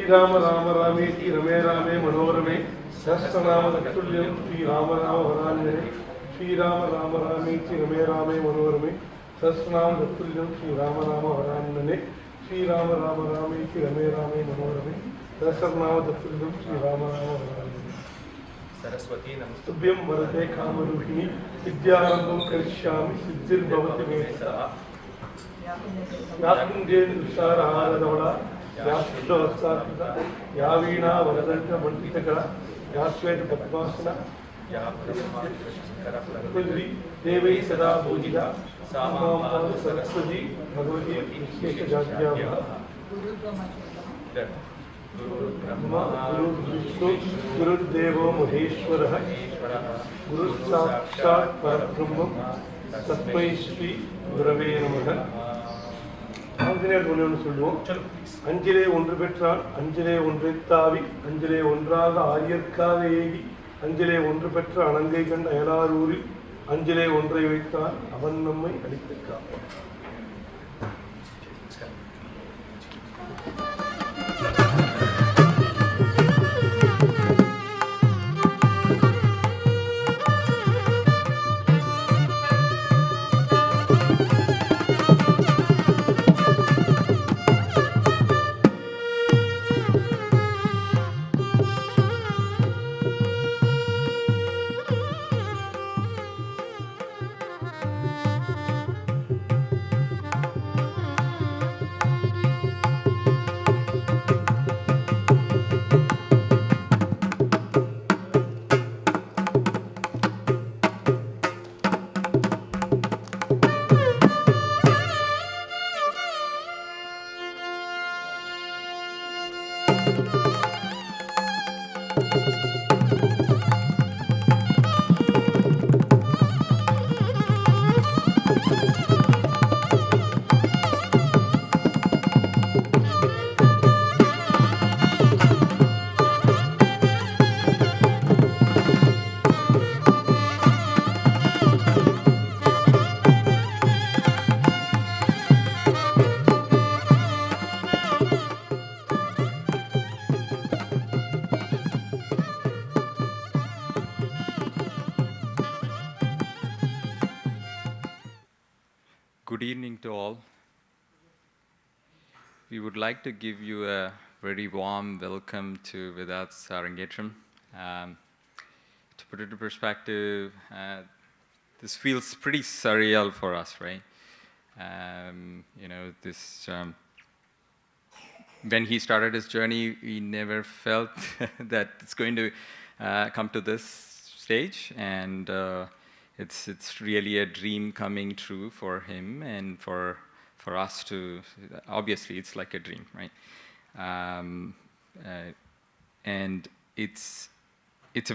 Rama Rama Rameti Rame Rame Manoharame Sahasranama Tattulya Sri Rama Rama Varanjane Sri Rama Rama Rameti Rame Rame Manoharame Sahasranama Tattulya Sri Rama Rama Varanjane Sri Rama Rama Rameti Rame Rame Manoharame Sahasranama Tattulya Sri Rama Rama Varanjane Saraswati Namastubhyam Varate Kamaruhini Vidhyaalayam Karishyami Siddhir Bhavati Meta Yakunjen Vishara Haradavada Yashvasakita Yavina Varadanta Mantikara Yashvet Patmasana Yashvasakara Devi Sada Bhujita Samam Saraswati Bhagavati Shishya Jadhyava Guru Brahma Guru Vishnu Guru Deva Maheshwara Guru Sakshat Parabrahma Tasmai Shri Gurave Namaha Anjaneyar ஒன்று சொல்லுவோம். அஞ்சிலே ஒன்று பெற்றான் அஞ்சிலே ஒன்றை தாவி அஞ்சிலே ஒன்றாக ஆரியற்காக ஏகி அஞ்சிலே ஒன்று பெற்ற அணங்கை கண்ட அயலாரூரில் அஞ்சிலே ஒன்றை வைத்தான் அவன் நம்மை அளித்திருக்கான். Good evening to all. We would like to give you a very warm welcome to Vidarth Angetram. To put it into perspective, this feels pretty surreal for us, right? When he started his journey, we never felt that it's going to come to this stage, and it's really a dream coming true for him and for us to. Obviously, it's like a dream, right? And it's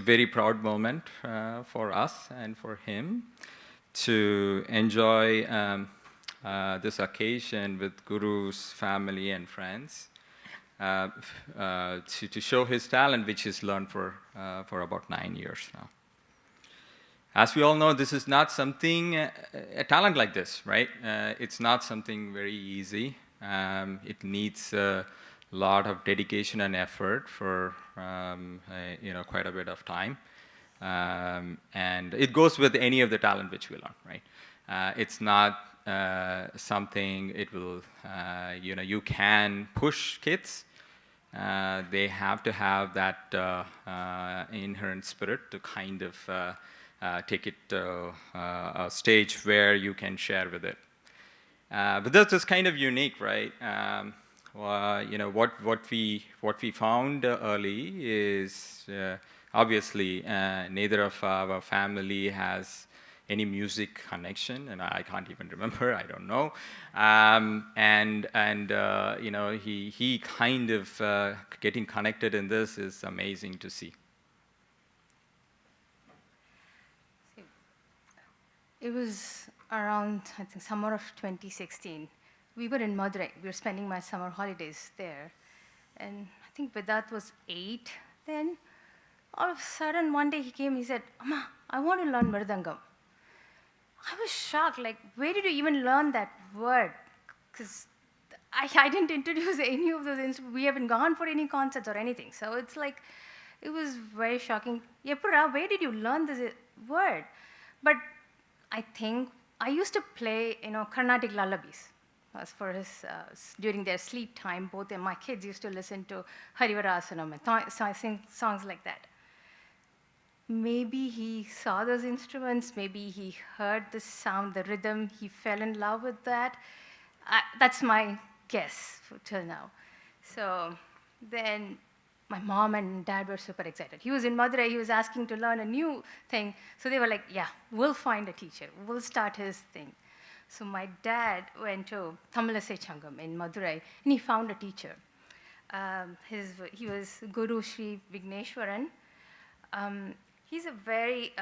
a very proud moment for us and for him to enjoy this occasion with Guru's family and friends, to show his talent, which he's learned for about 9 years now. As we all know, this is not something, a talent like this, right? It's not something very easy. It needs a lot of dedication and effort for quite a bit of time. And it goes with any of the talent which we learn, right? It's not something it will, you can push kids. They have to have that inherent spirit to kind of take it to a stage where you can share with it. But that's just kind of unique, right? What we found early is obviously neither of our family has any music connection, and I can't even remember. I don't know. He kind of getting connected in this is amazing to see. It was around, I think, summer of 2016. We were in Madurai. We were spending my summer holidays there. And I think Vidarth was 8 then. All of a sudden, one day he came, he said, "Amma, I want to learn Mridangam." I was shocked, like, where did you even learn that word? Because I didn't introduce any of those instruments. We haven't gone for any concerts or anything. So it's like, it was very shocking. Epura, where did you learn this word? But I think I used to play, Carnatic lullabies. As for his, during their sleep time, both my kids used to listen to Harivarasanam and sing songs like that. Maybe he saw those instruments, maybe he heard the sound, the rhythm, he fell in love with that. That's my guess till now. So then my mom and dad were super excited. He was in Madurai, he was asking to learn a new thing. So they were like, yeah, we'll find a teacher, we'll start his thing. So my dad went to Tamilisai Changam in Madurai, and he found a teacher. He was Guru Sri Vigneshwaran. He's a very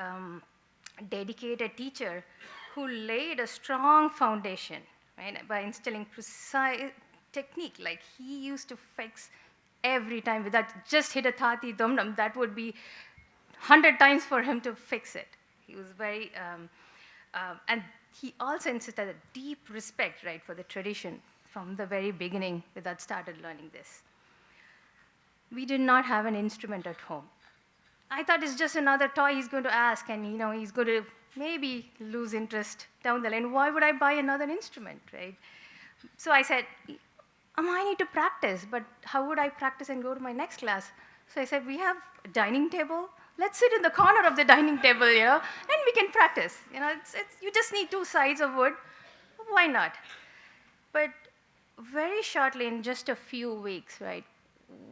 dedicated teacher who laid a strong foundation, right, by instilling precise technique. Like he used to fix every time with that, just hit a thati domnam, that would be 100 times for him to fix it. He was very, and he also insisted a deep respect, right, for the tradition from the very beginning Vidart started learning this. We did not have an instrument at home. I thought it's just another toy he's going to ask, and he's going to maybe lose interest down the line. Why would I buy another instrument, right? So I said, I need to practice, but how would I practice and go to my next class? So I said, we have a dining table. Let's sit in the corner of the dining table, and we can practice. You just need 2 sides of wood. Why not? But very shortly, in just a few weeks, right,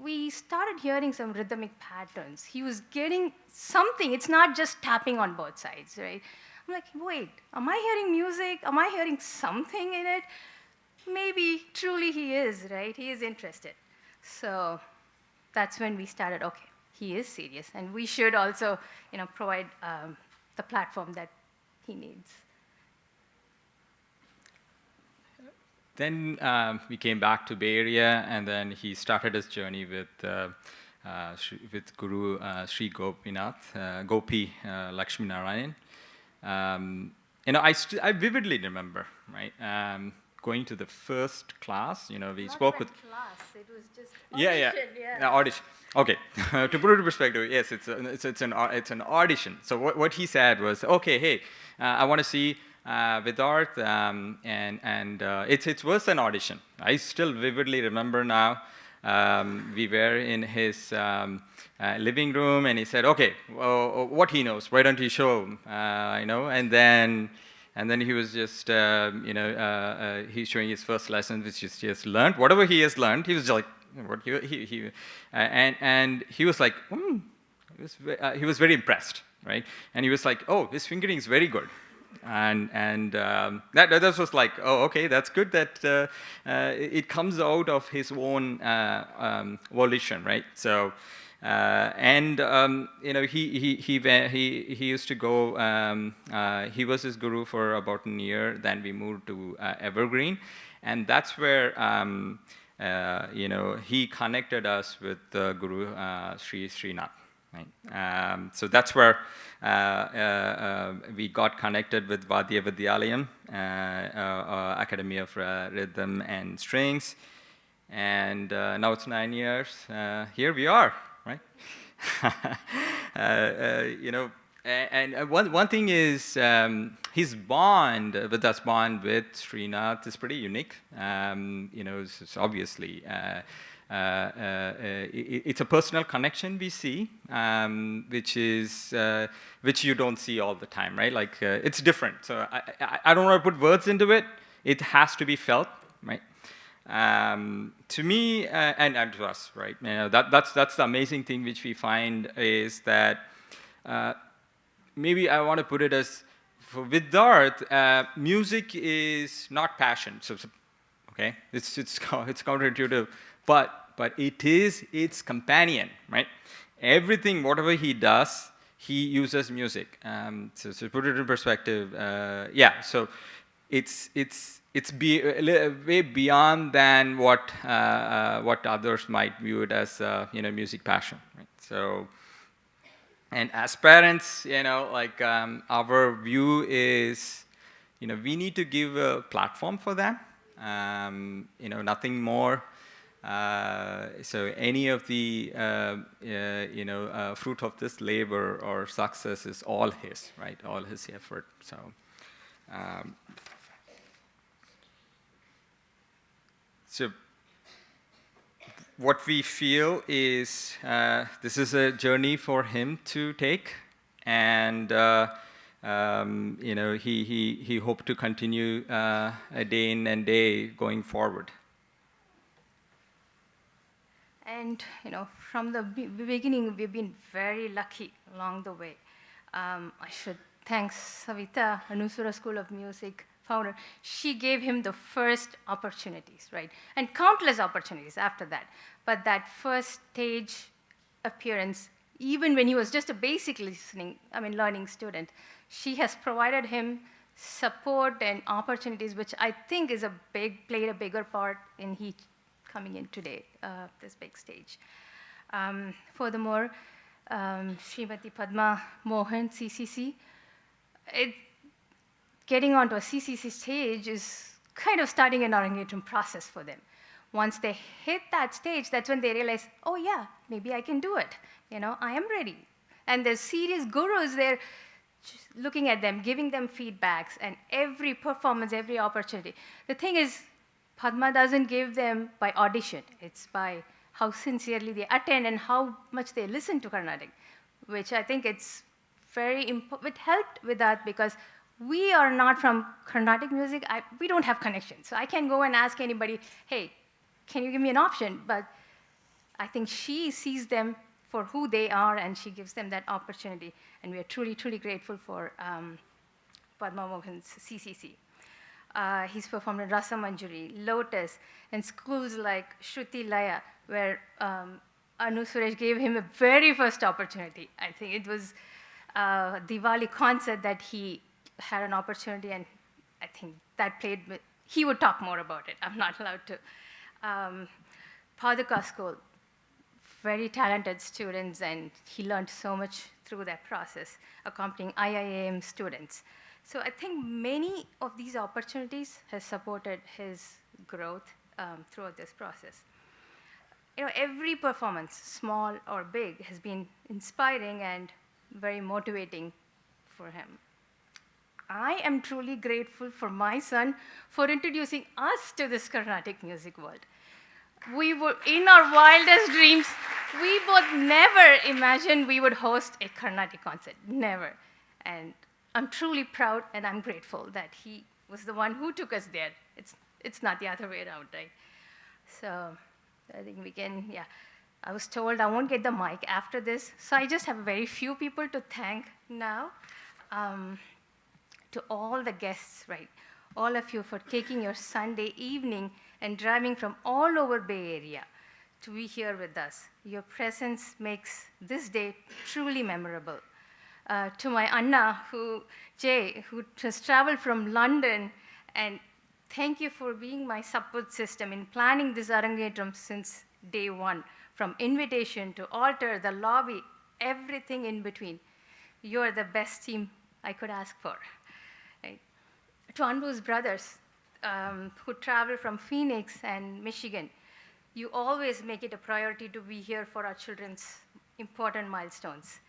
we started hearing some rhythmic patterns. He was getting something. It's not just tapping on both sides, right? I'm like, wait, am I hearing music? Am I hearing something in it? Maybe truly he is, right? He is interested. So that's when we started, okay, he is serious, and we should also, provide the platform that he needs. Then we came back to Bay Area, and then he started his journey with Guru Sri Gopinath, Gopi Lakshmi Narayan. I vividly remember, right, going to the first class. We Not spoke with class. It was just audition. Yeah, audition. Okay, to put it in perspective, yes, it's an audition. So what he said was, okay, hey, I want to see Vidarth, and it was an audition. I still vividly remember now. We were in his living room, and he said, "Okay, well, what he knows? Why don't you show him?" And then he was just, he's showing his first lesson, which he has learned. Whatever he has learned, he was like, what and he was like, he was very impressed, right? And he was like, oh, his fingering is very good. And that was like, oh, okay, that's good that it comes out of his own volition, right? So, he used to go. He was his guru for about a year. Then we moved to Evergreen, and that's where he connected us with Guru Sri SRINATH. Right? So that's where we got connected with Vaadhya Vidhyaalayam, Academy of Rhythm and Strings, and now it's 9 years. Here we are, right? And one thing is his bond with SRINATH is pretty unique. It's obviously. It's a personal connection we see, which you don't see all the time, right? Like it's different. So I don't want to put words into it. It has to be felt, right? To me and to us, right? That's the amazing thing which we find is that maybe I want to put it as for Vidarth, music is not passion. So okay, it's counterintuitive. But it is its companion, right? Everything, whatever he does, he uses music. So to put it in perspective, so it's way beyond than what others might view it as, music passion, right? So, and as parents, our view is, we need to give a platform for them. Nothing more. So any of the fruit of this labor or success is all his, right? All his effort. So. So what we feel is this is a journey for him to take, and he hoped to continue a day in and day going forward. And from the beginning, we've been very lucky along the way. I should thank Savita, Anusura School of Music founder. She gave him the first opportunities, right? And countless opportunities after that. But that first stage appearance, even when he was just a basic learning student, she has provided him support and opportunities, which I think is played a bigger part in he coming in today, this big stage. Furthermore, Srimati Padma Mohan, CCC, getting onto a CCC stage is kind of starting an Arangetram process for them. Once they hit that stage, that's when they realize, oh yeah, maybe I can do it. I am ready. And there's serious gurus there looking at them, giving them feedbacks, and every performance, every opportunity. The thing is, Padma doesn't give them by audition. It's by how sincerely they attend and how much they listen to Carnatic, which I think it's very important. It helped with that because we are not from Carnatic music. We don't have connections. So I can go and ask anybody, hey, can you give me an option? But I think she sees them for who they are, and she gives them that opportunity. And we are truly, truly grateful for Padma Mohan's CCC. He's performed in Rasa Manjuri, Lotus, and schools like Shruti Laya, where Anu Suresh gave him a very first opportunity. I think it was a Diwali concert that he had an opportunity, and I think that played with, he would talk more about it. I'm not allowed to. Paduka School, very talented students, and he learned so much through that process, accompanying IIAM students. So I think many of these opportunities has supported his growth throughout this process. Every performance, small or big, has been inspiring and very motivating for him. I am truly grateful for my son for introducing us to this Carnatic music world. We were, in our wildest dreams, we both never imagined we would host a Carnatic concert, never. And I'm truly proud and I'm grateful that he was the one who took us there. It's not the other way around, right? So I think we can, yeah. I was told I won't get the mic after this, so I just have very few people to thank now. To all the guests, right? All of you for taking your Sunday evening and driving from all over Bay Area to be here with us. Your presence makes this day truly memorable. To my Anna, Jay, who has traveled from London, and thank you for being my support system in planning this Arangetram since day one, from invitation to altar, the lobby, everything in between. You are the best team I could ask for. Right? To Anbu's brothers, who travel from Phoenix and Michigan, you always make it a priority to be here for our children's important milestones.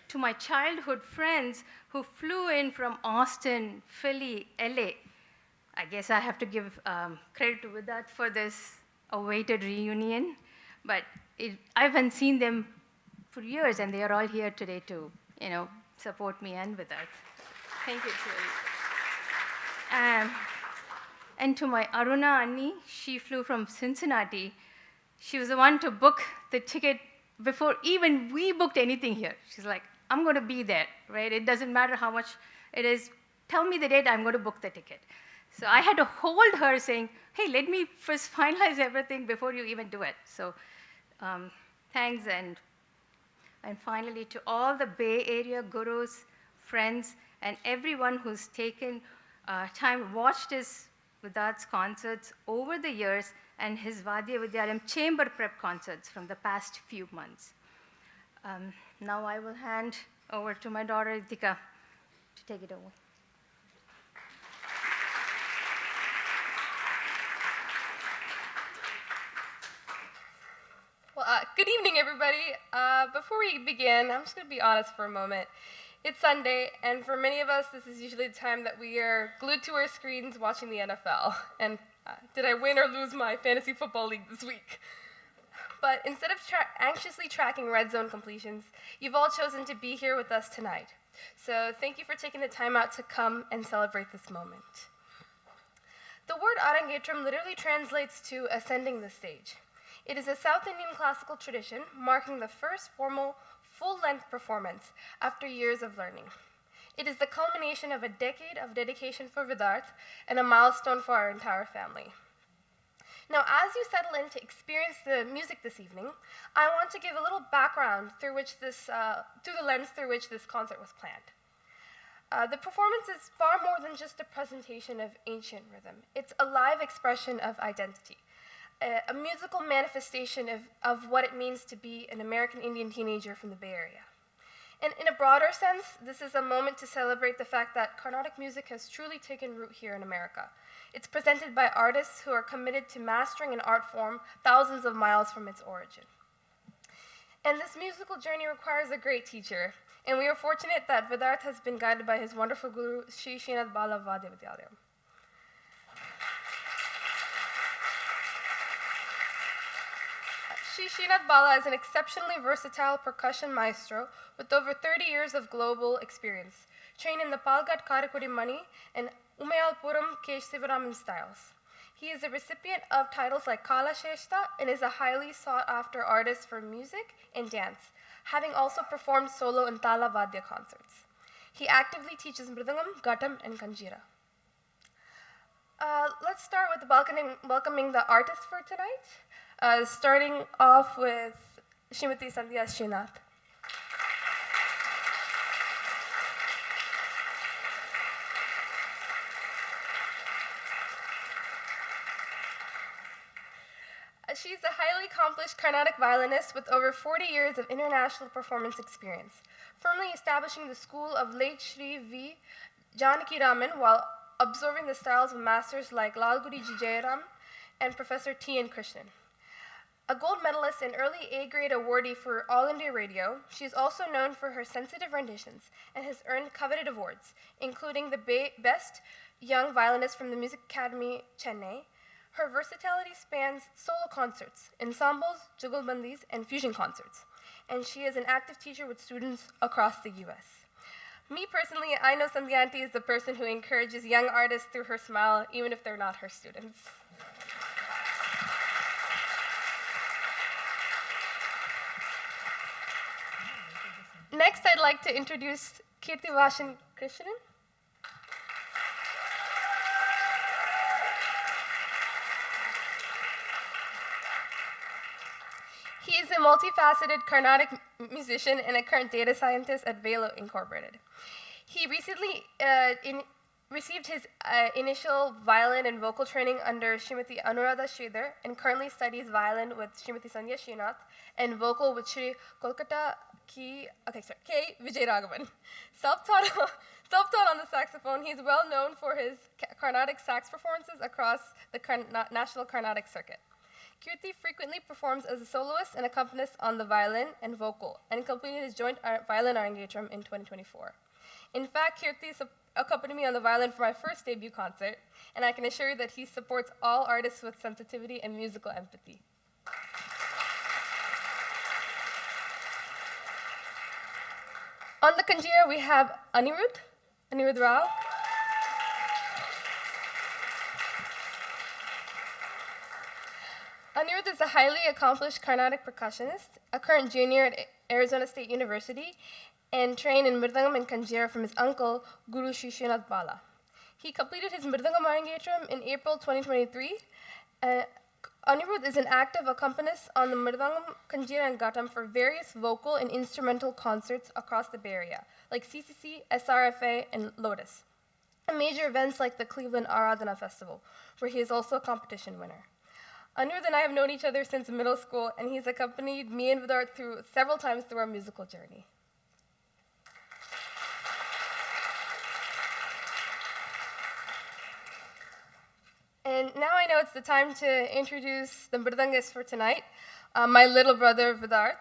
To my childhood friends who flew in from Austin, Philly, LA, I guess I have to give credit to Vidarth for this awaited reunion, but I haven't seen them for years, and they are all here today to, support me and Vidarth. Thank you, truly. And to my Aruna Anni, she flew from Cincinnati. She was the one to book the ticket before even we booked anything here. She's like, I'm going to be there, right? It doesn't matter how much it is. Tell me the date, I'm going to book the ticket. So I had to hold her saying, hey, let me first finalize everything before you even do it. So thanks. And finally, to all the Bay Area gurus, friends, and everyone who's taken time, watched his Vidarth's concerts over the years and his Vaadhya Vidhyaalayam chamber prep concerts from the past few months. Now I will hand over to my daughter, Ritika, to take it over. evening, everybody. Before we begin, I'm just going to be honest for a moment. It's Sunday, and for many of us, this is usually the time that we are glued to our screens watching the NFL. And did I win or lose my fantasy football league this week? But instead of anxiously tracking red zone completions, you've all chosen to be here with us tonight. So thank you for taking the time out to come and celebrate this moment. The word Arangetram literally translates to ascending the stage. It is a South Indian classical tradition marking the first formal, full-length performance after years of learning. It is the culmination of a decade of dedication for Vidarth and a milestone for our entire family. Now, as you settle in to experience the music this evening, I want to give a little background through the lens through which this concert was planned. The performance is far more than just a presentation of ancient rhythm. It's a live expression of identity, a musical manifestation of what it means to be an American Indian teenager from the Bay Area. And in a broader sense, this is a moment to celebrate the fact that Carnatic music has truly taken root here in America. It's presented by artists who are committed to mastering an art form thousands of miles from its origin. And this musical journey requires a great teacher, and we are fortunate that Vidarth has been guided by his wonderful guru, SRINATH BALA Vaadhya Vidhyaalayam. SRINATH BALA is an exceptionally versatile percussion maestro with over 30 years of global experience, trained in the Palghat Karikudi Mani and Umayalpuram Kesivaraman styles. He is a recipient of titles like Kala Shrestha and is a highly sought-after artist for music and dance, having also performed solo and Tala Vaadhya concerts. He actively teaches Mridangam, Ghatam, and Kanjira. Let's start with welcoming the artists for tonight, starting off with Srimati Sandhya SRINATH. She's a highly accomplished Carnatic violinist with over 40 years of international performance experience, firmly establishing the school of late Shri V. Janaki Raman while absorbing the styles of masters like Lalgudi Jayaram and Professor T. N. Krishnan. A gold medalist and early A-grade awardee for All India Radio, she is also known for her sensitive renditions and has earned coveted awards, including the Best Young Violinist from the Music Academy, Chennai. Her versatility spans solo concerts, ensembles, jugalbandis, and fusion concerts, and she is an active teacher with students across the US. Me personally, I know Sandhya Aunty is the person who encourages young artists through her smile, even if they're not her students. Next, I'd like to introduce Kirtivashan Krishnan. He is a multifaceted Carnatic musician and a current data scientist at Palo Incorporated. He recently received his initial violin and vocal training under Srimati Anuradha Sridhar and currently studies violin with Srimati Sandhya SRINATH and vocal with Sri Kolkata K. Vijayaraghavan. Self-taught on the saxophone, he's well known for his Carnatic sax performances across the National Carnatic Circuit. Kirti frequently performs as a soloist and accompanist on the violin and vocal, and completed his joint violin Arangetram in 2024. In fact, Kirti accompanied me on the violin for my first debut concert, and I can assure you that he supports all artists with sensitivity and musical empathy. On the Kanjira, we have Anirudh Rao. Anirudh is a highly accomplished Carnatic percussionist, a current junior at Arizona State University, and trained in Mridangam and Kanjira from his uncle, Guru SRINATH BALA. He completed his Mridangam Arangetram in April 2023. Anirudh is an active accompanist on the Mridangam, Kanjira, and Ghatam for various vocal and instrumental concerts across the Bay Area, like CCC, SRFA, and Lotus, and major events like the Cleveland Aradhana Festival, where he is also a competition winner. Anirudh and I have known each other since middle school, and he's accompanied me and Vidarth several times through our musical journey. And now I know it's the time to introduce the Mridangist for tonight, my little brother, Vidarth.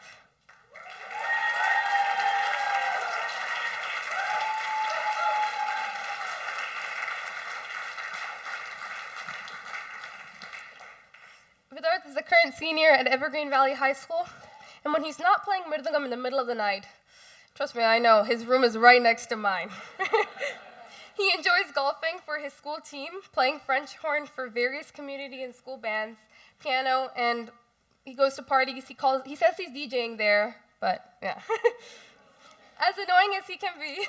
Vidarth is the current senior at Evergreen Valley High School, and when he's not playing Mridangam in the middle of the night, trust me, I know, his room is right next to mine. He enjoys golfing for his school team, playing French horn for various community and school bands, piano, and he goes to parties. He says he's DJing there, but yeah. As annoying as he can be,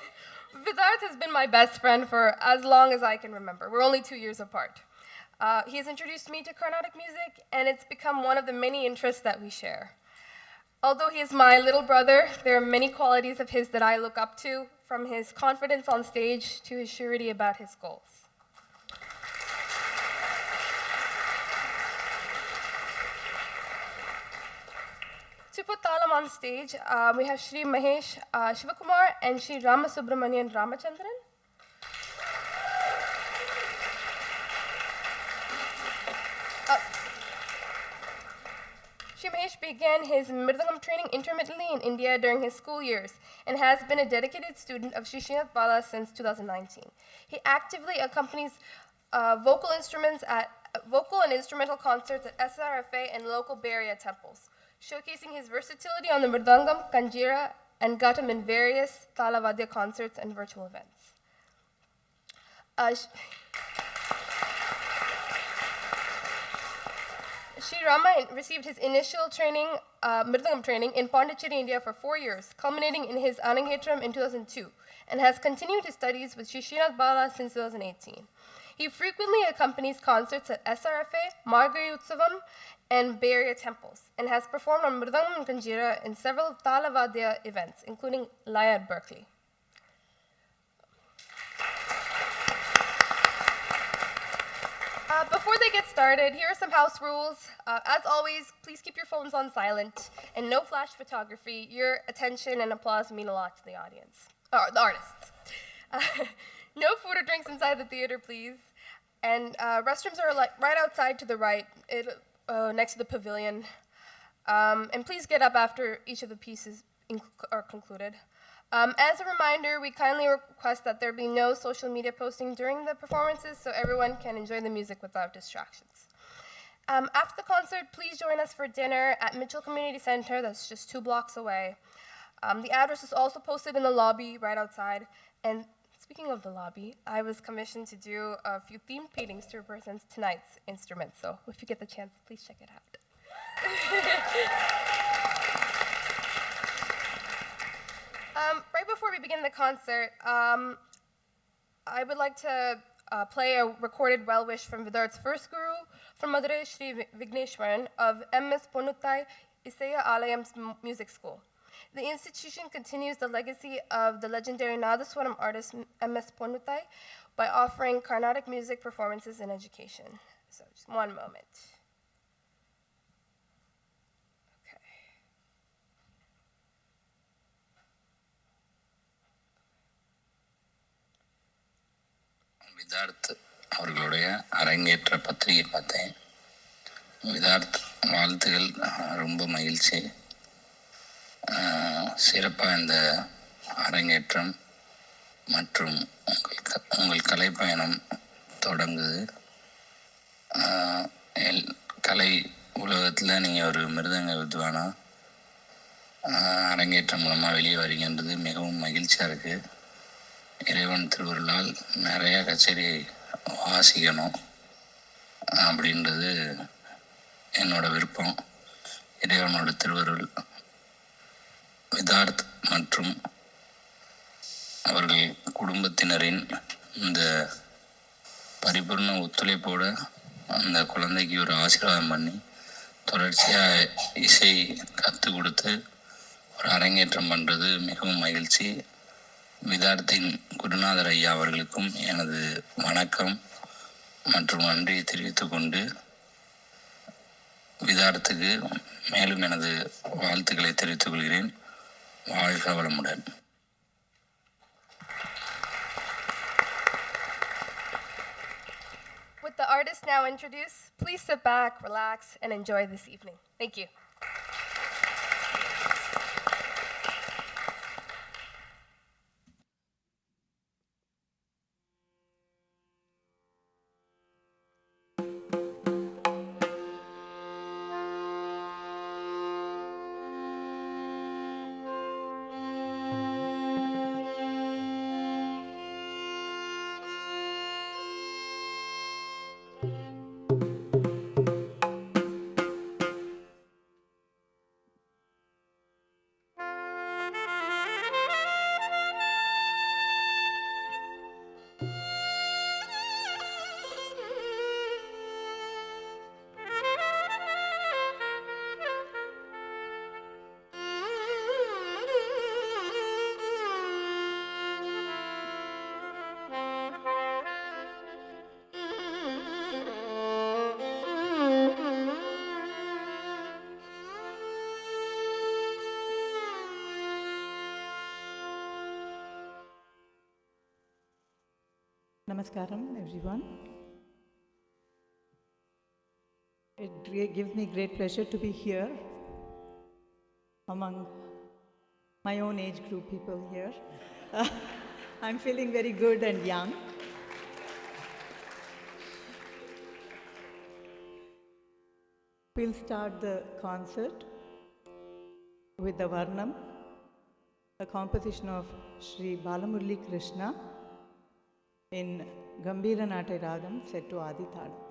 Vidarth has been my best friend for as long as I can remember. We're only 2 years apart. He has introduced me to Carnatic music, and it's become one of the many interests that we share. Although he is my little brother, there are many qualities of his that I look up to, from his confidence on stage to his surety about his goals. To put Talam on stage, we have Shri Mahesh Shivakumar and Shri Ramasubramanian Ramachandran. Shri Mahesh began his Mridangam training intermittently in India during his school years and has been a dedicated student of SRINATH BALA since 2019. He actively accompanies vocal and instrumental concerts at SRFA and local Bay Area temples, showcasing his versatility on the Mridangam, Kanjira, and Ghatam in various Tala Vaadhya concerts and virtual events. Shri Rama received his initial training, Mridangam training in Pondicherry, India for 4 years, culminating in his Arangetram in 2002, and has continued his studies with SRINATH BALA since 2018. He frequently accompanies concerts at SRFA, Margari Utsavam, and Bay Area temples, and has performed on Mridangam and Kanjira in several Tala Vaadhya events, including Laya at Berkeley. Before they get started, here are some house rules. As always, please keep your phones on silent and no flash photography. Your attention and applause mean a lot to the audience, or the artists. No food or drinks inside the theater, please. And restrooms are right outside to the right, next to the pavilion. And please get up after each of the pieces are concluded. As a reminder, we kindly request that there be no social media posting during the performances so everyone can enjoy the music without distractions. After the concert, please join us for dinner at Mitchell Community Center, that's just 2 blocks away. The address is also posted in the lobby right outside. And speaking of the lobby, I was commissioned to do a few theme paintings to represent tonight's instruments, so if you get the chance, please check it out. Right before we begin the concert, I would like to play a recorded well-wish from Vidarth's first guru, from Madurai Shri Vigneshwaran of MS Ponuttai Vidhyaalayam's music school. The institution continues the legacy of the legendary Nadaswaram artist MS Ponuttai by offering Carnatic music performances and education. So just one moment. Vidharth அவர்களுடைய அரங்கேற்ற பத்திரிகை பார்த்தேன். விதார்த் வாழ்த்துகள், ரொம்ப மகிழ்ச்சி. சிறப்பாக இந்த அரங்கேற்றம் மற்றும் உங்கள் கலைப்பயணம் தொடங்குது. கலை உலகத்தில் நீங்கள் ஒரு மிருதங்க வித்வானா அரங்கேற்றம் மூலமாக வெளியே வரீங்கன்றது மிகவும் மகிழ்ச்சியாக இருக்குது. இறைவன் திருவருளால் நிறைய கச்சேரி வாசிக்கணும் அப்படின்றது என்னோட விருப்பம். இறைவனோட திருவருள் விதார்த் மற்றும் அவர்கள் குடும்பத்தினரின் இந்த பரிபூர்ண ஒத்துழைப்போட அந்த குழந்தைக்கு ஒரு ஆசீர்வாதம் பண்ணி தொடர்ச்சியாக இசை கற்றுக் கொடுத்து ஒரு அரங்கேற்றம் பண்ணுறது மிகவும் மகிழ்ச்சி. விதார்த்தின் குருநாதர் ஐயா அவர்களுக்கும் எனது வணக்கம் மற்றும் நன்றியை தெரிவித்துக் கொண்டு விதார்த்துக்கு மேலும் எனது வாழ்த்துக்களை தெரிவித்துக் கொள்கிறேன். வாழ்க வளமுடன். With the artists now introduce, please sit back, relax, and enjoy this evening. Thank you. Namaskaram, everyone. It gives me great pleasure to be here among my own age group people here. I'm feeling very good and young. We'll start the concert with the Varnam, a composition of Sri Balamurli Krishna in Gambhira Nate Ragam set to Adi Thalam.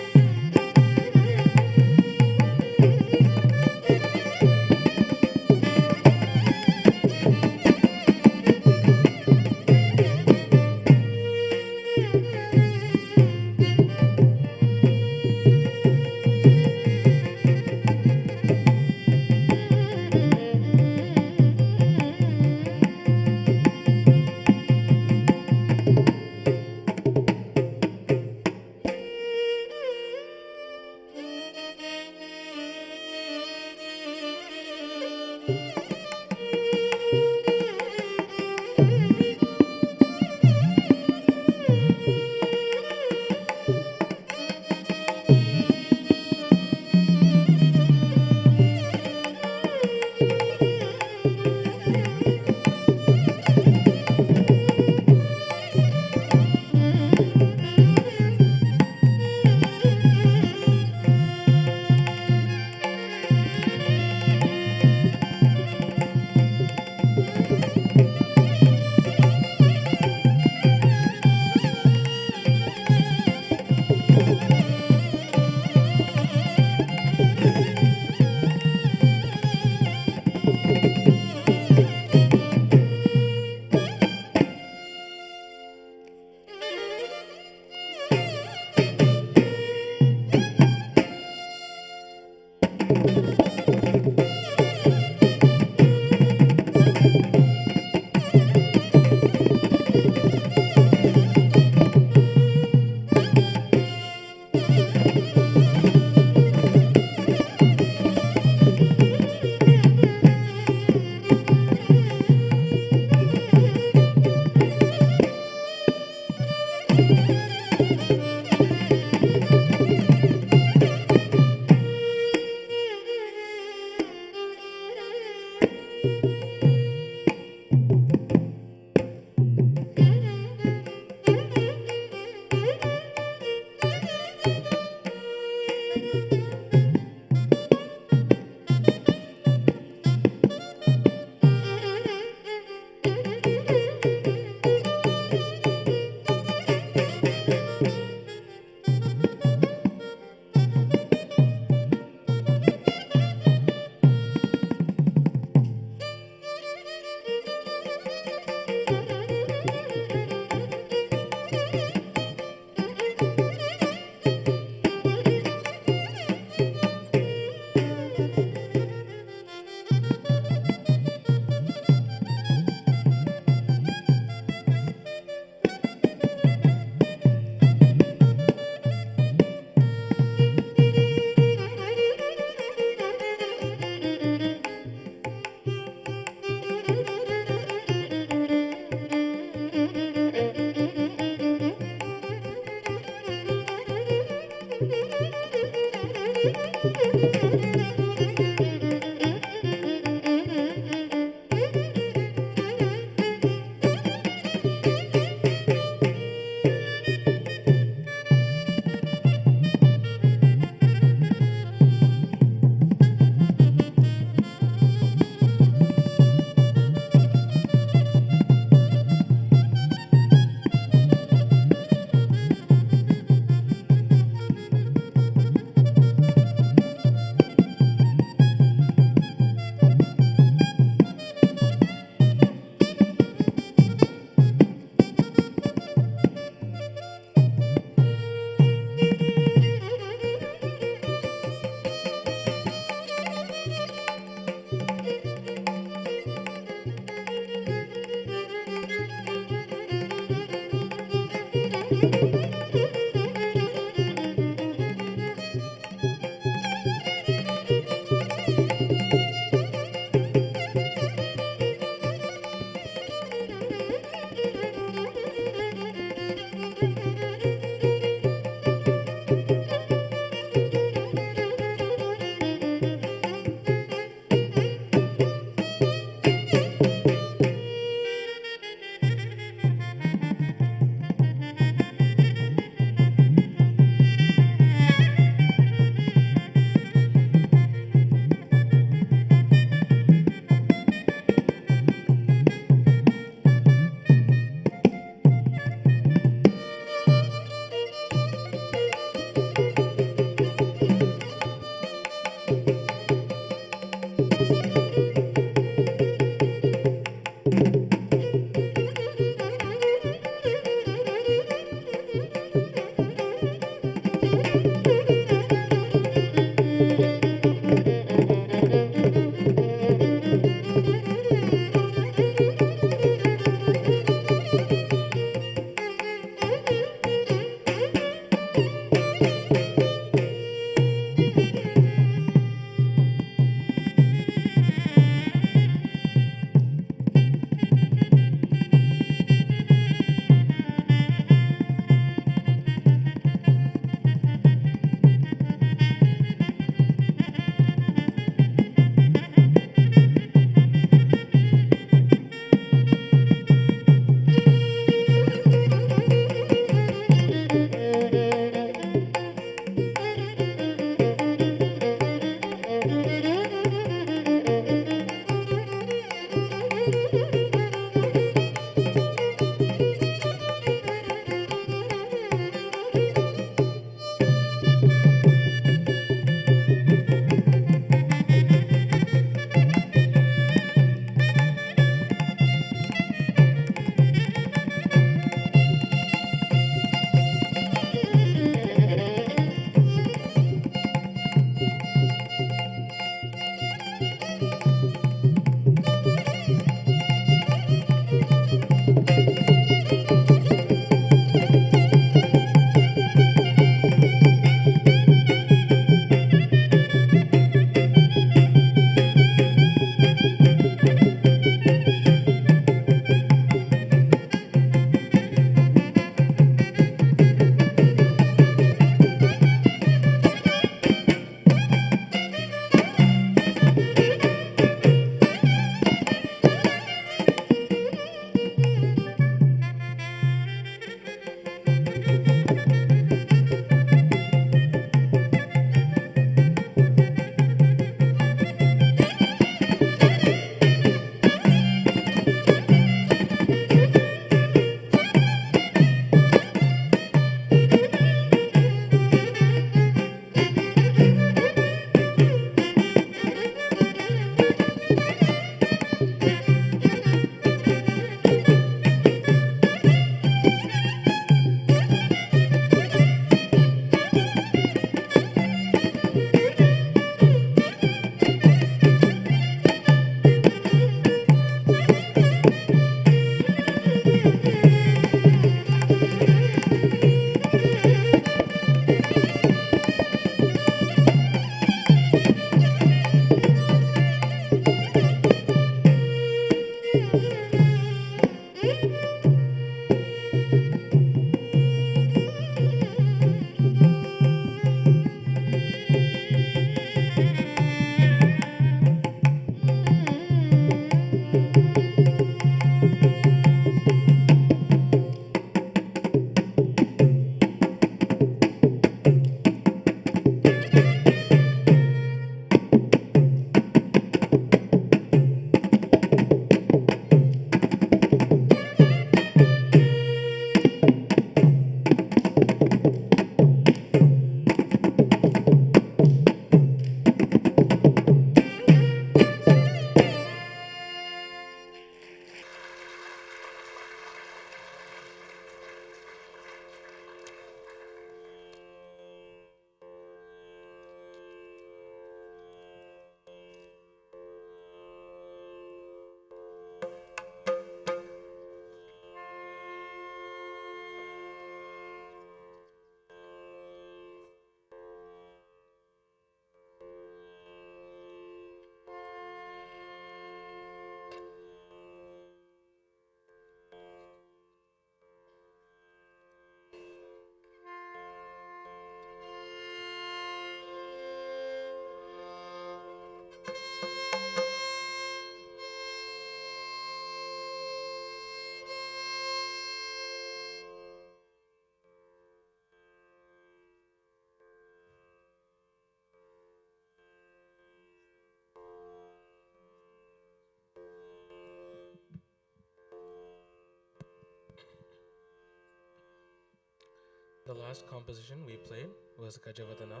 The last composition we played was Gajavadana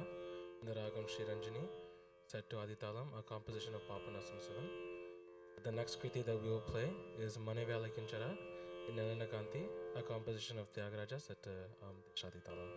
in the Ragam Shriranjani, set to Aditalam, a composition of Papanasam. The next kriti that we will play is Manevyala Kinchara in Nalinakanti, a composition of Tyagaraja set to Shaditalam.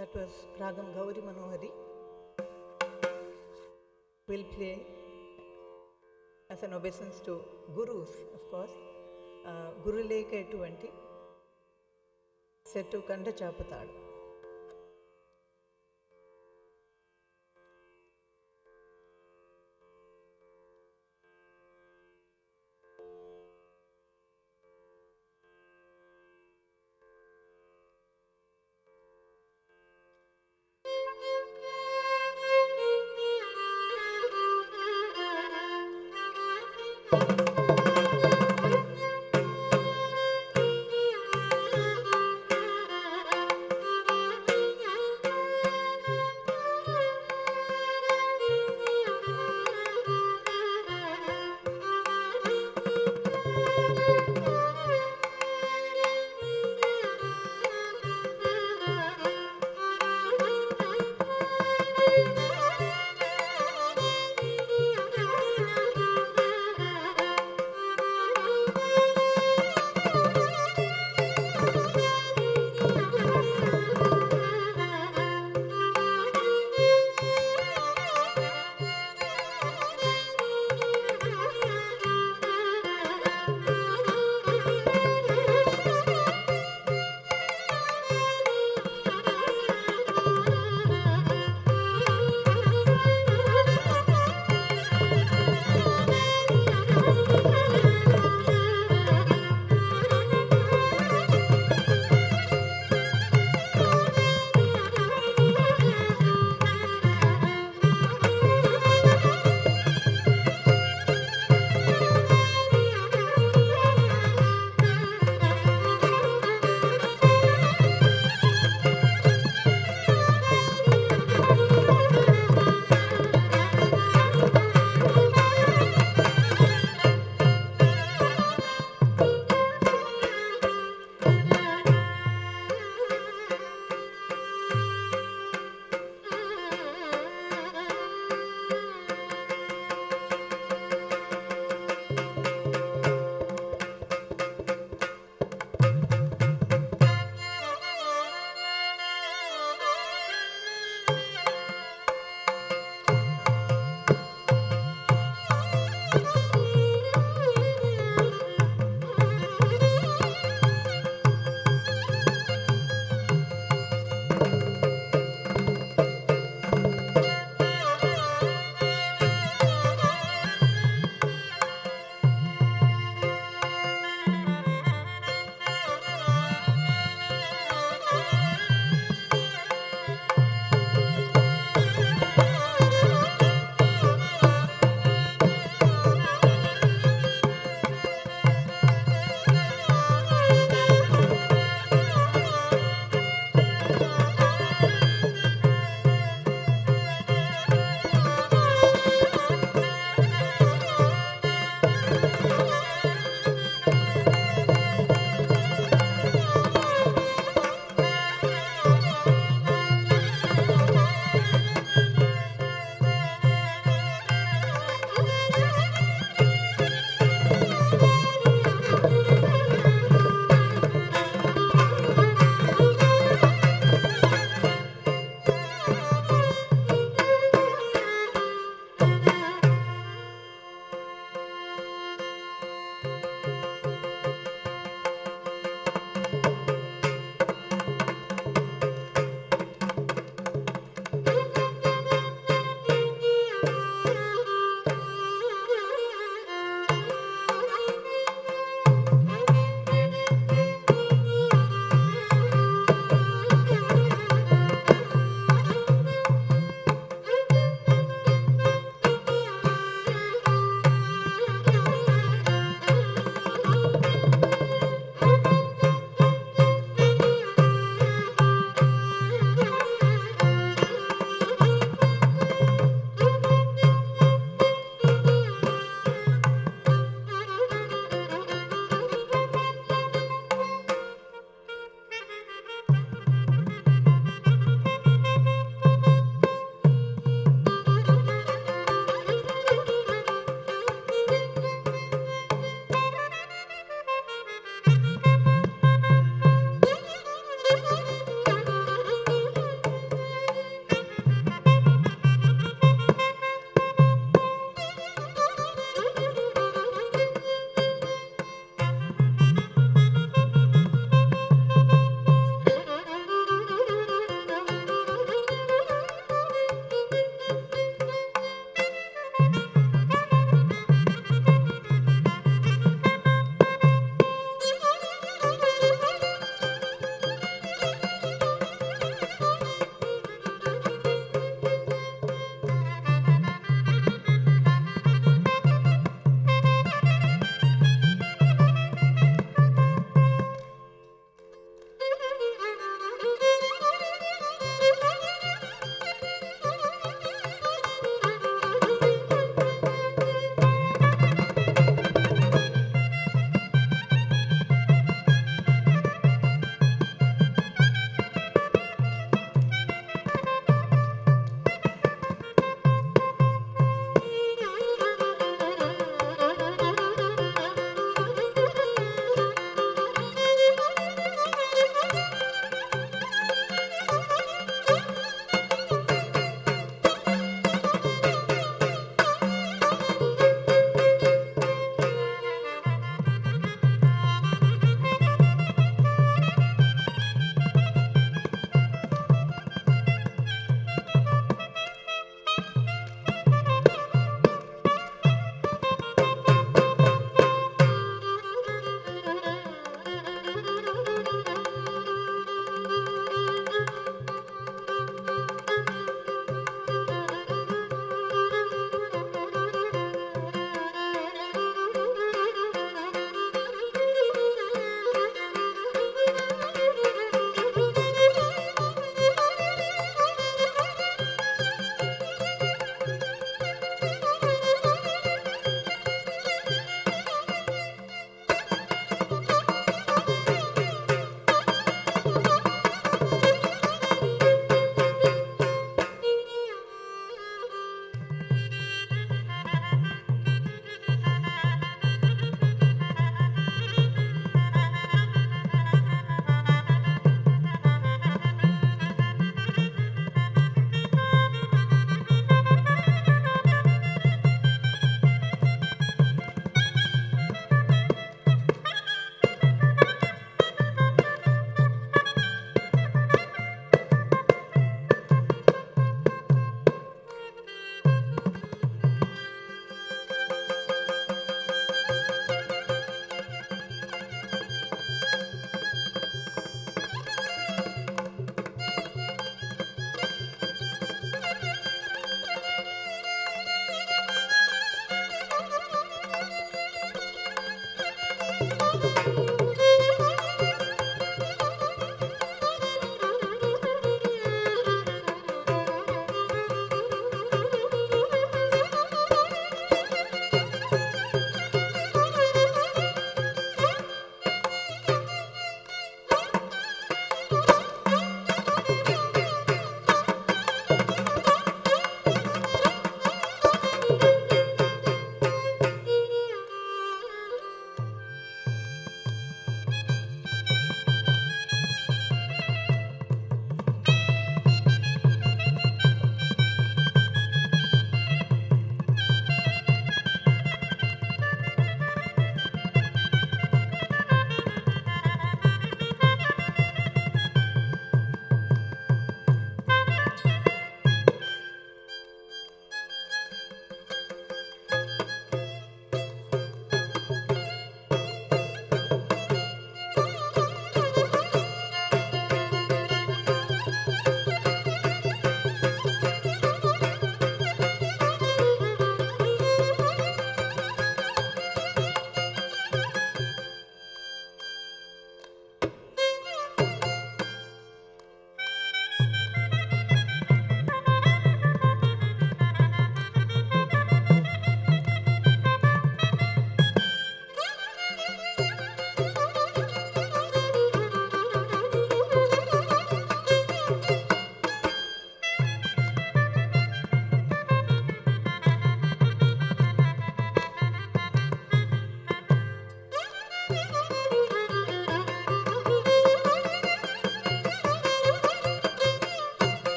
That was Ragam Gauri Manohari. We'll play as an obeisance to Gurus, of course. Guru Lekha 20, set to Kanda Chapatadu.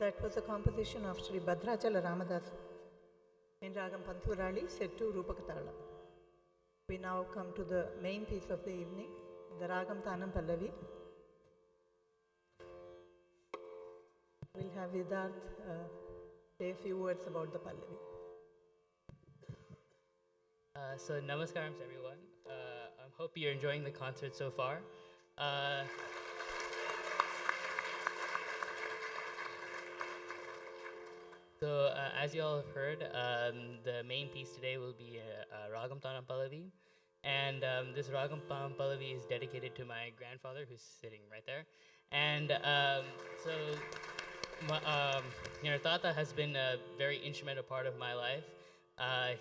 That was a composition of Sri Bhadrachala Ramadasu in Ragam Panthurali set to Rupakatala. We now come to the main piece of the evening, the Ragam Tanam Pallavi. We'll have Vidarth say a few words about the Pallavi. So namaskaram everyone. I hope you're enjoying the concert so far. As you all have heard, the main piece today will be Ragam Tanam Pallavi. And this Ragam Tanam Pallavi is dedicated to my grandfather, who's sitting right there. And Tata has been a very instrumental part of my life.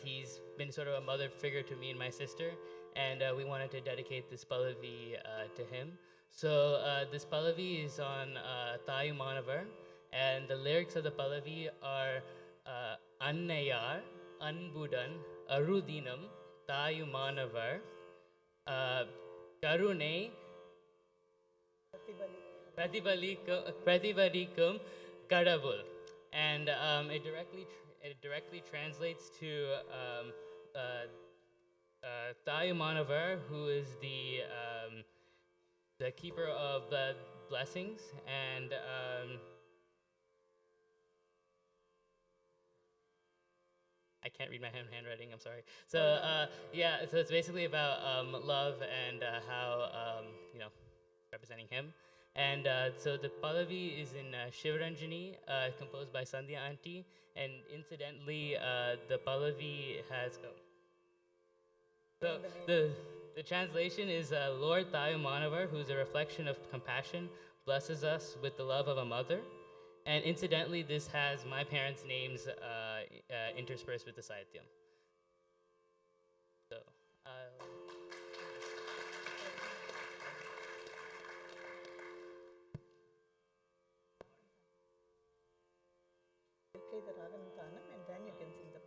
He's been sort of a mother figure to me and my sister, and we wanted to dedicate this Pallavi to him. So this Pallavi is on Tayu Manavar, and the lyrics of the Pallavi are Annayar, Anbudan, Arudinam, Tayu Manavar, Karune, Pratibalikum, Kadavul. And it directly translates to Tayu Manavar, who is the keeper of the blessings, and I can't read my own handwriting, I'm sorry. So so it's basically about love and how, representing him. And so the Pallavi is in Shivaranjani, composed by Sandhya Auntie, and incidentally, the Pallavi has... So the translation is Lord Tayu Manavar, who's a reflection of compassion, blesses us with the love of a mother. And incidentally, this has my parents' names interspersed with the Sahityam. So, We'll play the Ragam Tanam and then you can sing the Pallavi.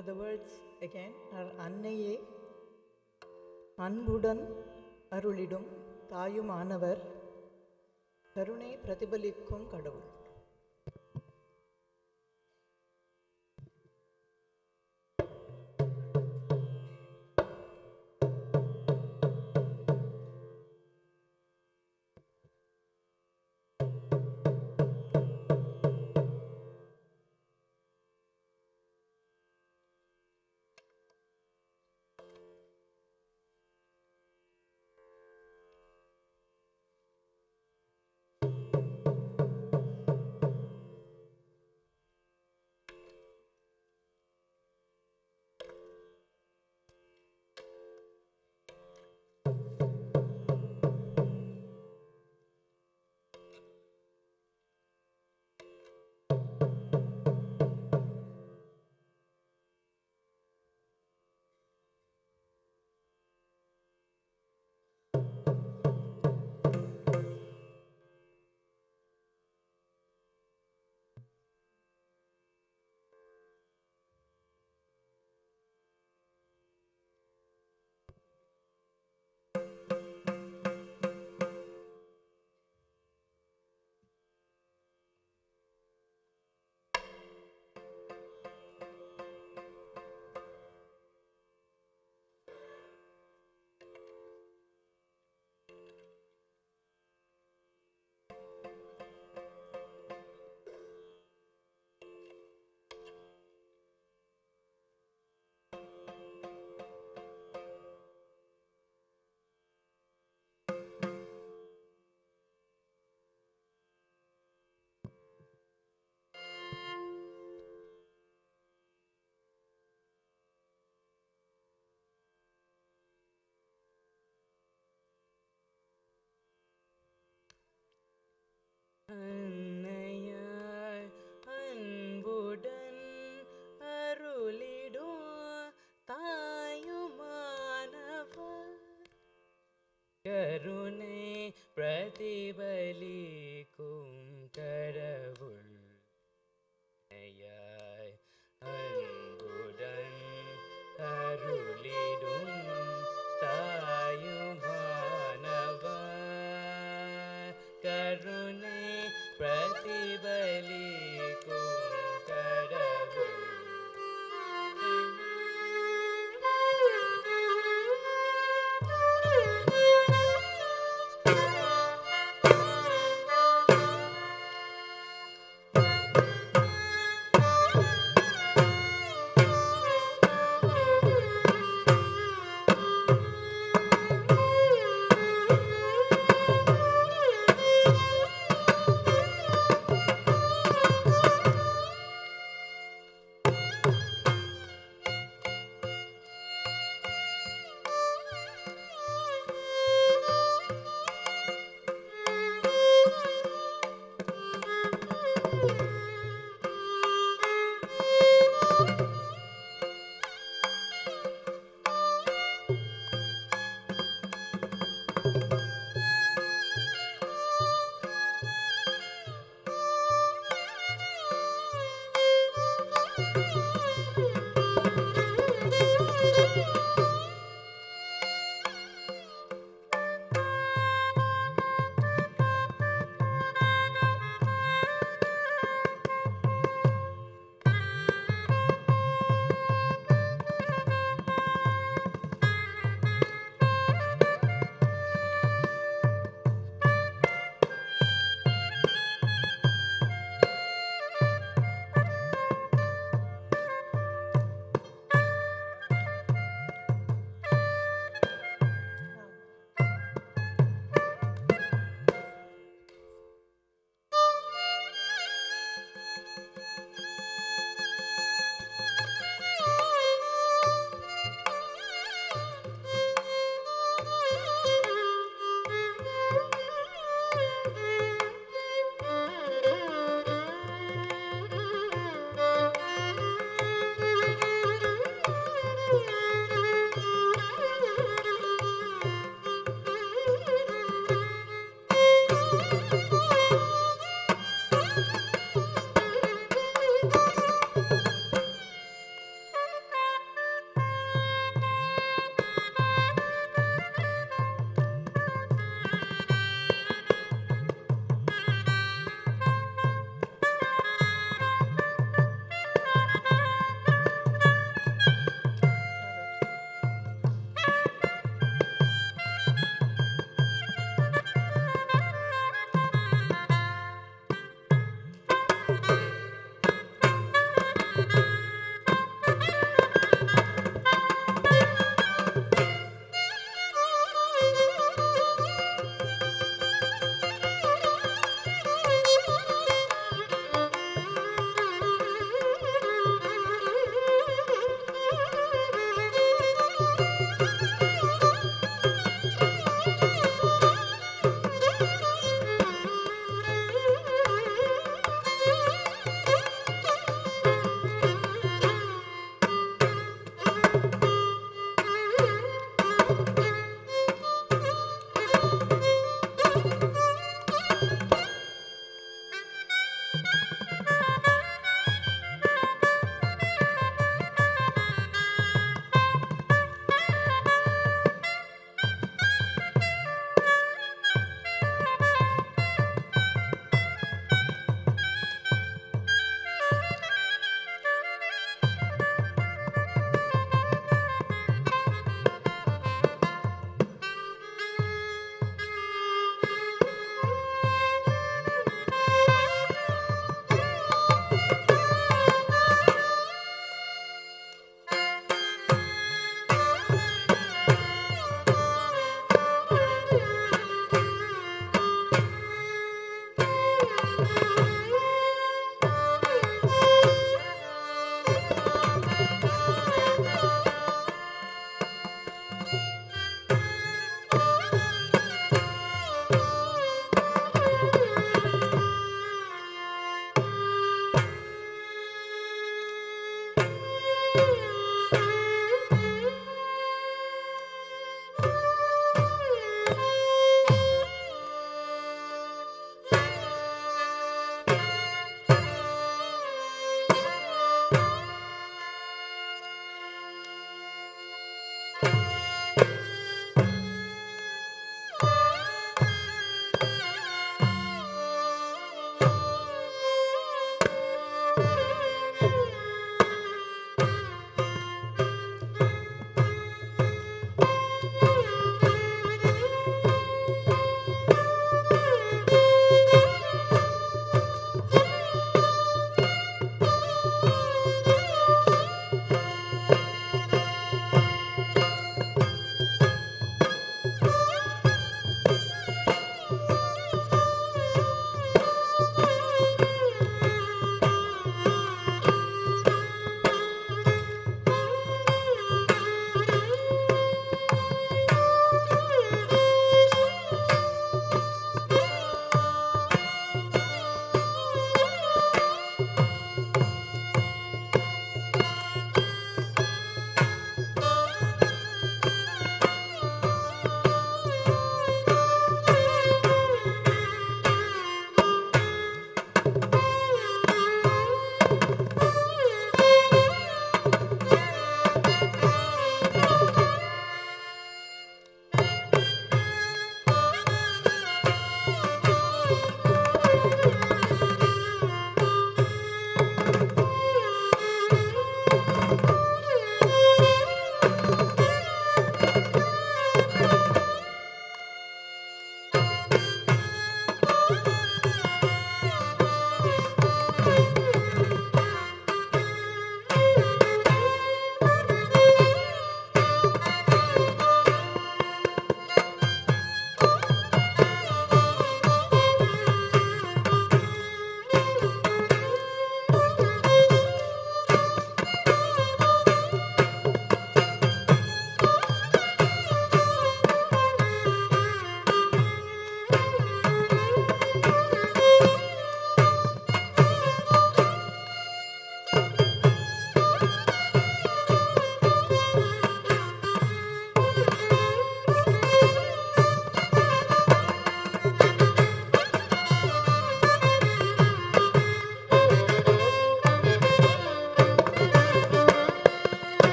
So the words again are Annaye, Anbudan Arulidum, Tayumanavar, Karune Pratibalikum Kadavul. அன்னையாய் அன்புடன் அருளிடும் தாயுமானவர் கருணை பிரதிபலிக்கும் கடவுள் அன்னையாய் அன்புடன் அருளிடும் தாயுமானவர் கருணை பிரதிபலிக்கும் கடவுள்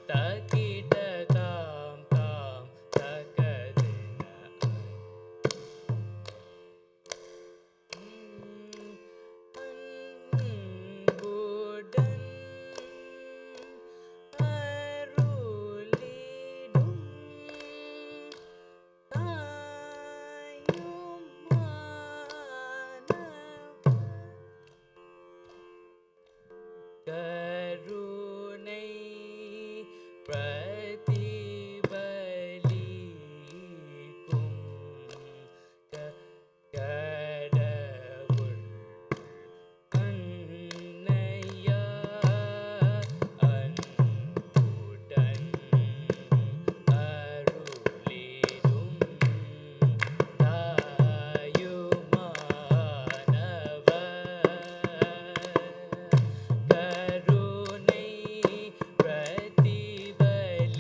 takita tam tam takadena Anbudan arulidum Karunai pratibalikum kadavul annaya anbudan arulidum tayumanava karunai pratibalikum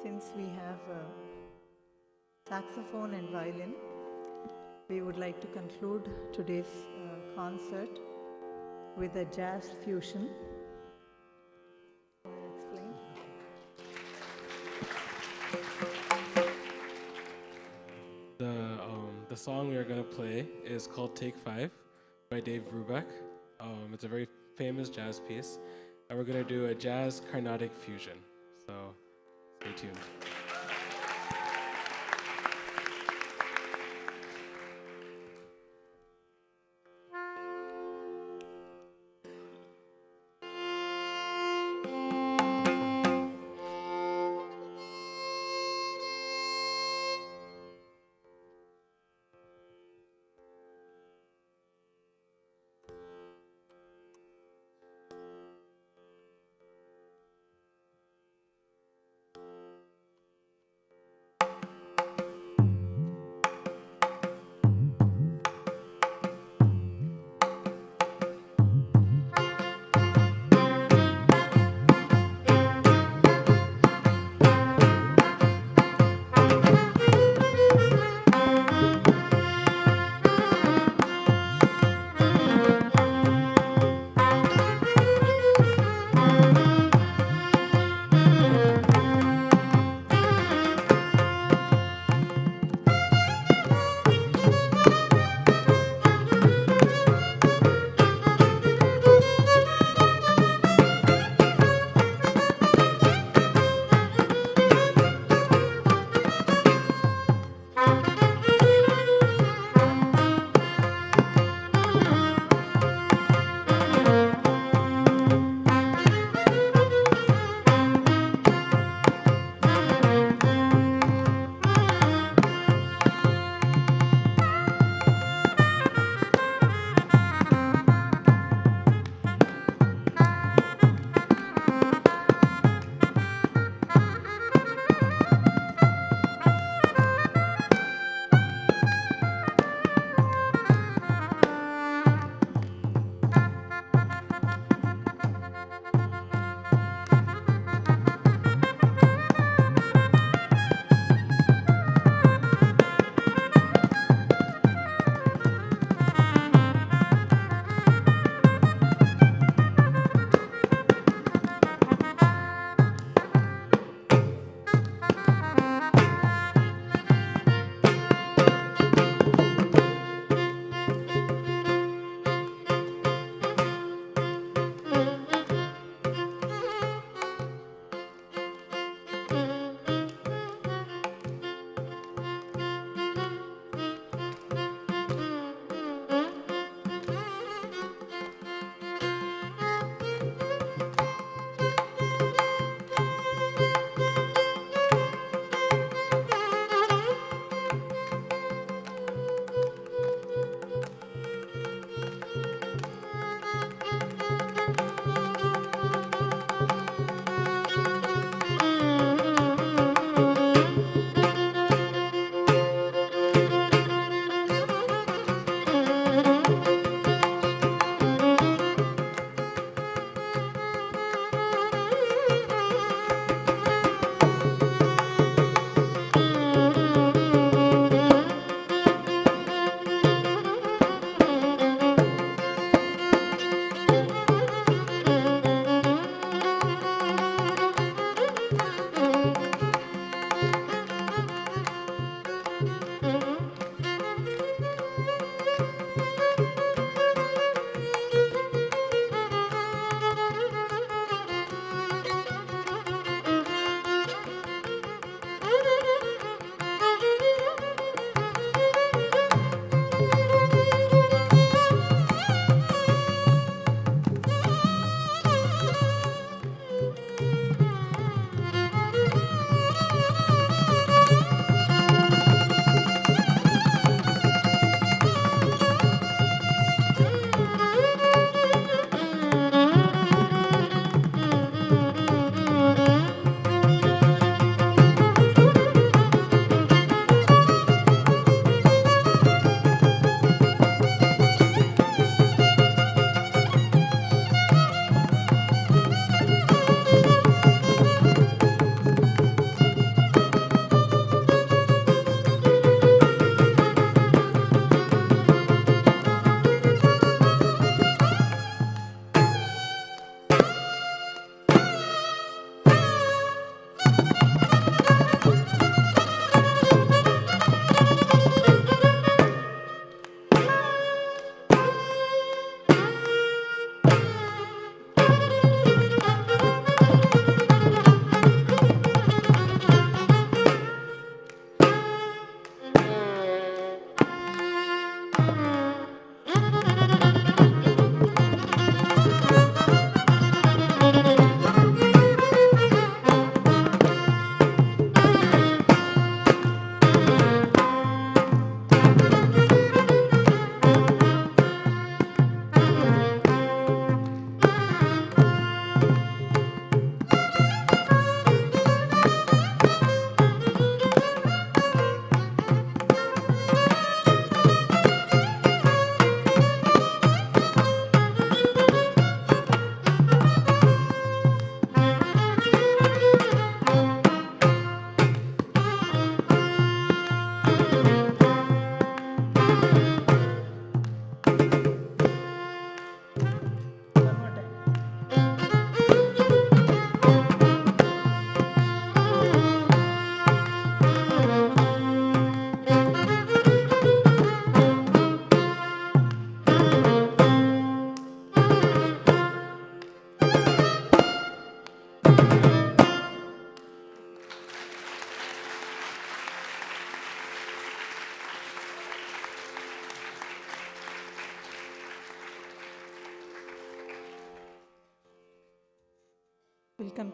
Since we have saxophone and violin, we would like to conclude today's concert with a jazz fusion. Can I explain? The song we are going to play is called Take 5 by Dave Brubeck. It's a very famous jazz piece, and we're going to do a jazz Carnatic fusion. So stay tuned.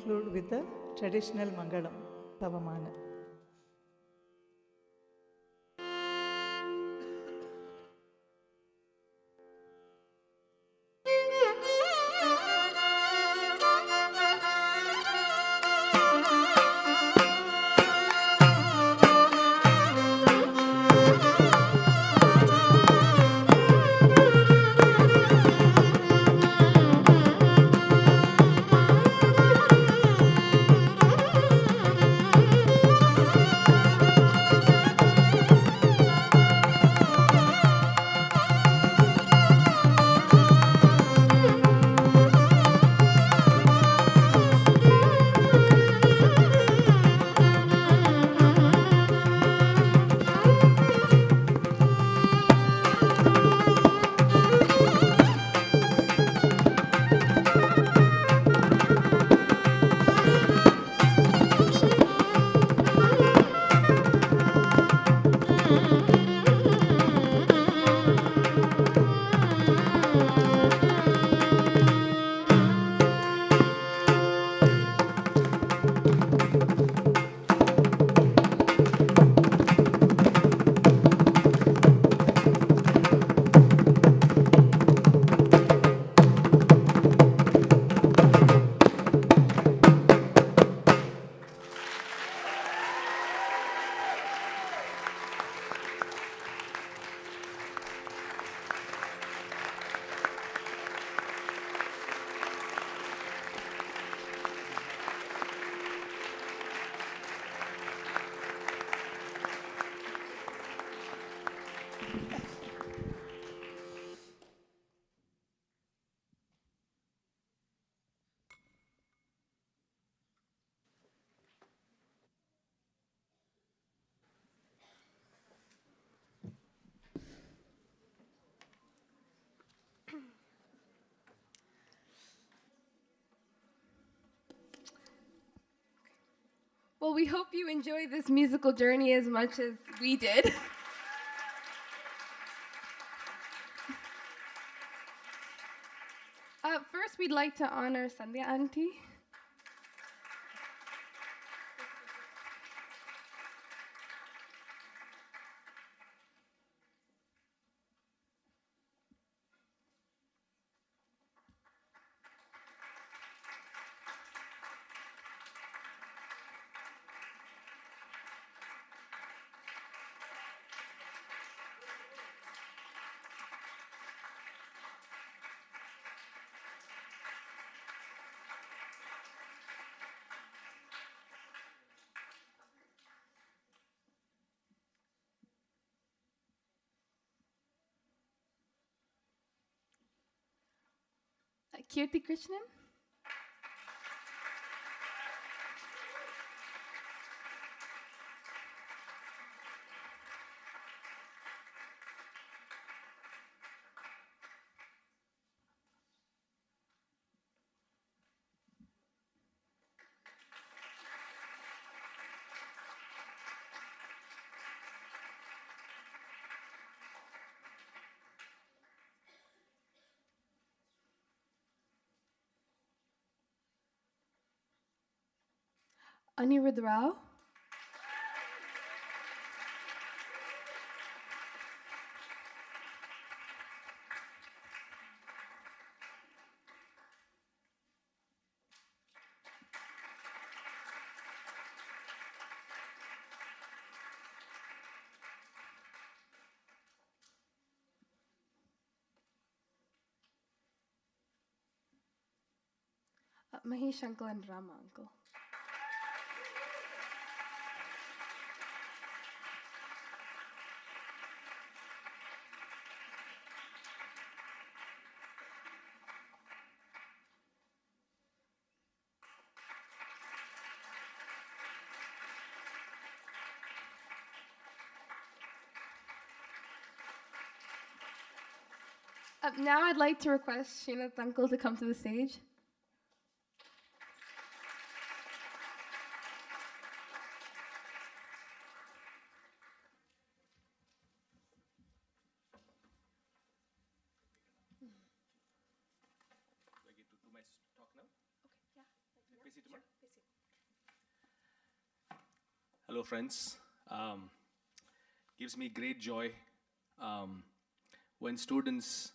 conclude with the traditional Mangalam, Pavamana. Well, we hope you enjoy this musical journey as much as we did. First, we'd like to honor Sandhya Auntie. Kirti Krishnan. Anirudh Rao. Mahesh Uncle and Rama Uncle. Now I'd like to request Srinath's uncle to come to the stage. Do I get to do my talk now? Okay, yeah. Face it tomorrow? Hello, friends. Gives me great joy when students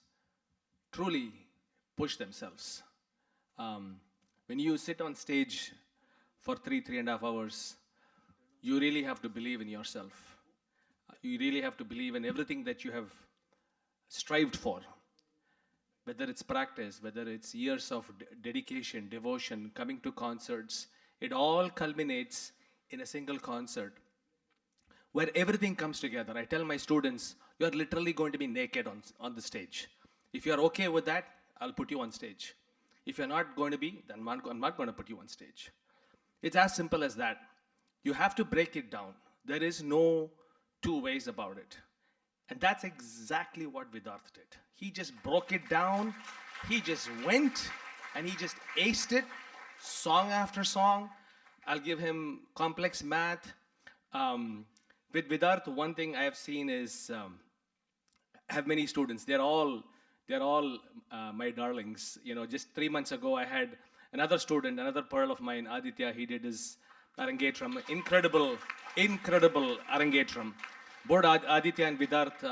truly push themselves. When you sit on stage for 3.5 hours, you really have to believe in yourself. You really have to believe in everything that you have strived for. Whether it's practice, whether it's years of dedication, devotion, coming to concerts, it all culminates in a single concert where everything comes together. I tell my students, you're literally going to be naked on the stage. If you're okay with that, I'll put you on stage. If you're not going to be, then I'm not going to put you on stage. It's as simple as that. You have to break it down. There is no two ways about it. And that's exactly what Vidarth did. He just broke it down. He just went and he just aced it, song after song. I'll give him complex math. With Vidarth, one thing I have seen is, I have many students. They're all my darlings. You know, just 3 months ago, I had another student, another pearl of mine, Aditya. He did his Arangetram. Incredible Arangetram. Both Aditya and Vidarth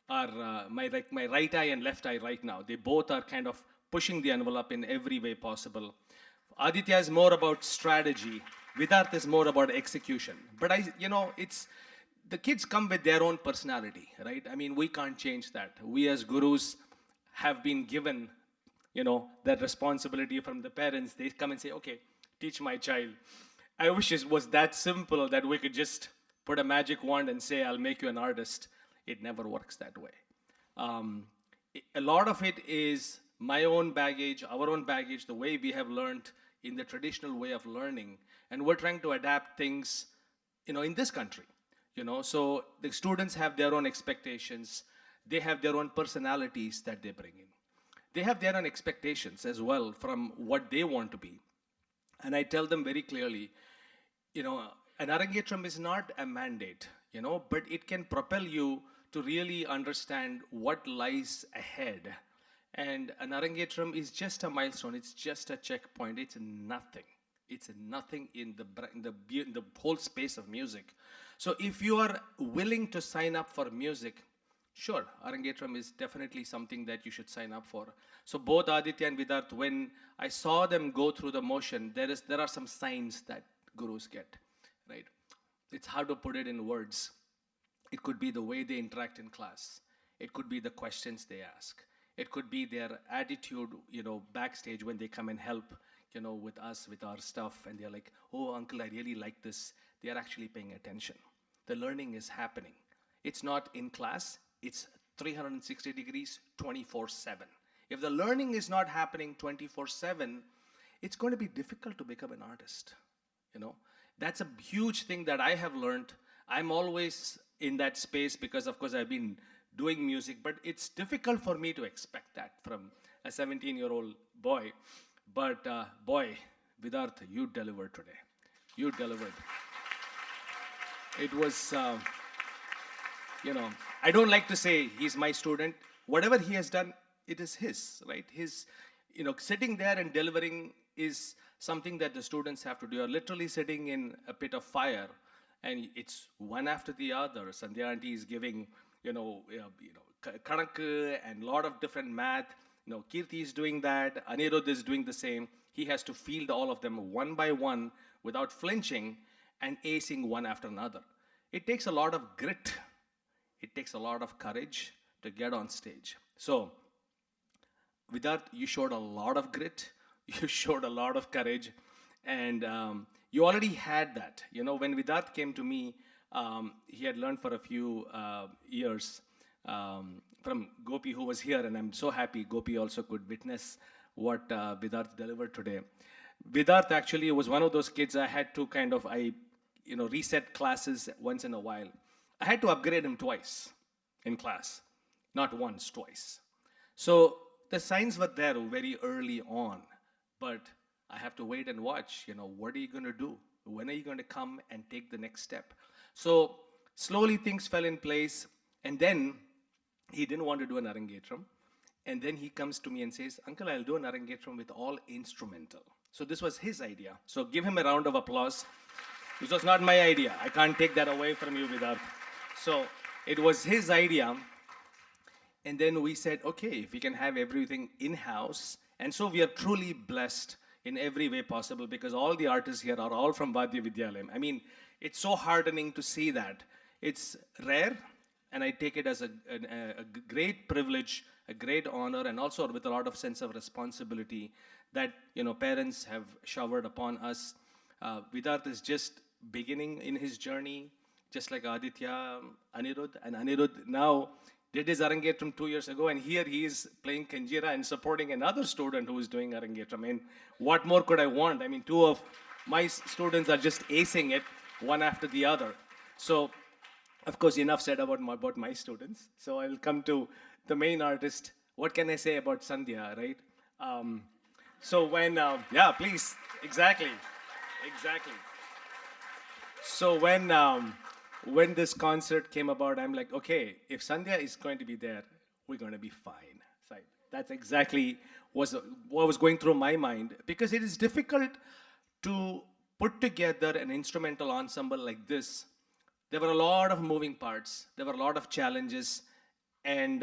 are my right eye and left eye right now. They both are kind of pushing the envelope in every way possible. Aditya is more about strategy. Vidarth is more about execution. But it's the kids come with their own personality, right? I mean, we can't change that. We as gurus have been given, that responsibility from the parents. They come and say, okay, teach my child. I wish it was that simple that we could just put a magic wand and say, I'll make you an artist. It never works that way. A lot of it is my own baggage, our own baggage, the way we have learned in the traditional way of learning. And we're trying to adapt things, in this country. So the students have their own expectations. They have their own personalities that they bring in. They have their own expectations as well from what they want to be. And I tell them very clearly, an Arangetram is not a mandate, but it can propel you to really understand what lies ahead. And an Arangetram is just a milestone. It's just a checkpoint. It's nothing. It's nothing in the whole space of music. So if you are willing to sign up for music, sure, Arangetram is definitely something that you should sign up for. So both Aditya and Vidarth, when I saw them go through the motion, there are some signs that gurus get, right? It's hard to put it in words. It could be the way they interact in class. It could be the questions they ask. It could be their attitude, backstage when they come and help, with us, with our stuff. And they're like, oh, uncle, I really like this. They are actually paying attention. The learning is happening. It's not in class. It's 360 degrees, 24/7. If the learning is not happening 24/7, it's going to be difficult to become an artist. That's a huge thing that I have learned. I'm always in that space because, of course, I've been doing music, but it's difficult for me to expect that from a 17-year-old boy. But boy, Vidarth, you delivered today. You delivered. It was, I don't like to say he's my student. Whatever he has done, it is his, right? His, sitting there and delivering is something that the students have to do. You're literally sitting in a pit of fire, and it's one after the other. Sandhya auntie is giving, Kanak and a lot of different math. Kirti is doing that. Anirudh is doing the same. He has to field all of them one by one without flinching and acing one after another. It takes a lot of grit. It takes a lot of courage to get on stage. So, Vidarth, you showed a lot of grit. You showed a lot of courage. And you already had that. When Vidarth came to me, he had learned for a few years from Gopi, who was here. And I'm so happy Gopi also could witness what Vidarth delivered today. Vidarth actually was one of those kids I had to reset classes once in a while. I had to upgrade him twice in class, not once, twice. So the signs were there very early on, but I have to wait and watch, what are you going to do? When are you going to come and take the next step? So slowly things fell in place, and then he didn't want to do an Arangetram. And then he comes to me and says, Uncle, I'll do an Arangetram with all instrumental. So this was his idea. So give him a round of applause. This was not my idea. I can't take that away from you, Vidarth. So it was his idea. And then we said, okay, if we can have everything in-house, and so we are truly blessed in every way possible because all the artists here are all from Vaadhya Vidhyaalayam. I mean, it's so heartening to see that. It's rare, and I take it as a great privilege, a great honor, and also with a lot of sense of responsibility that, parents have showered upon us. Vidarth is just beginning in his journey, just like Aditya, Anirudh, and Anirudh now did his Arangetram 2 years ago, and here he is playing Kanjira and supporting another student who is doing Arangetram. I mean, what more could I want? I mean, two of my students are just acing it one after the other. So, of course, enough said about my students. So I'll come to the main artist. What can I say about Sandhya, right? So when, yeah, please, exactly. So when this concert came about, I'm like, okay, if Sandhya is going to be there, we're going to be fine. So that's exactly what was going through my mind, because it is difficult to put together an instrumental ensemble like this. There were a lot of moving parts. There were a lot of challenges. And,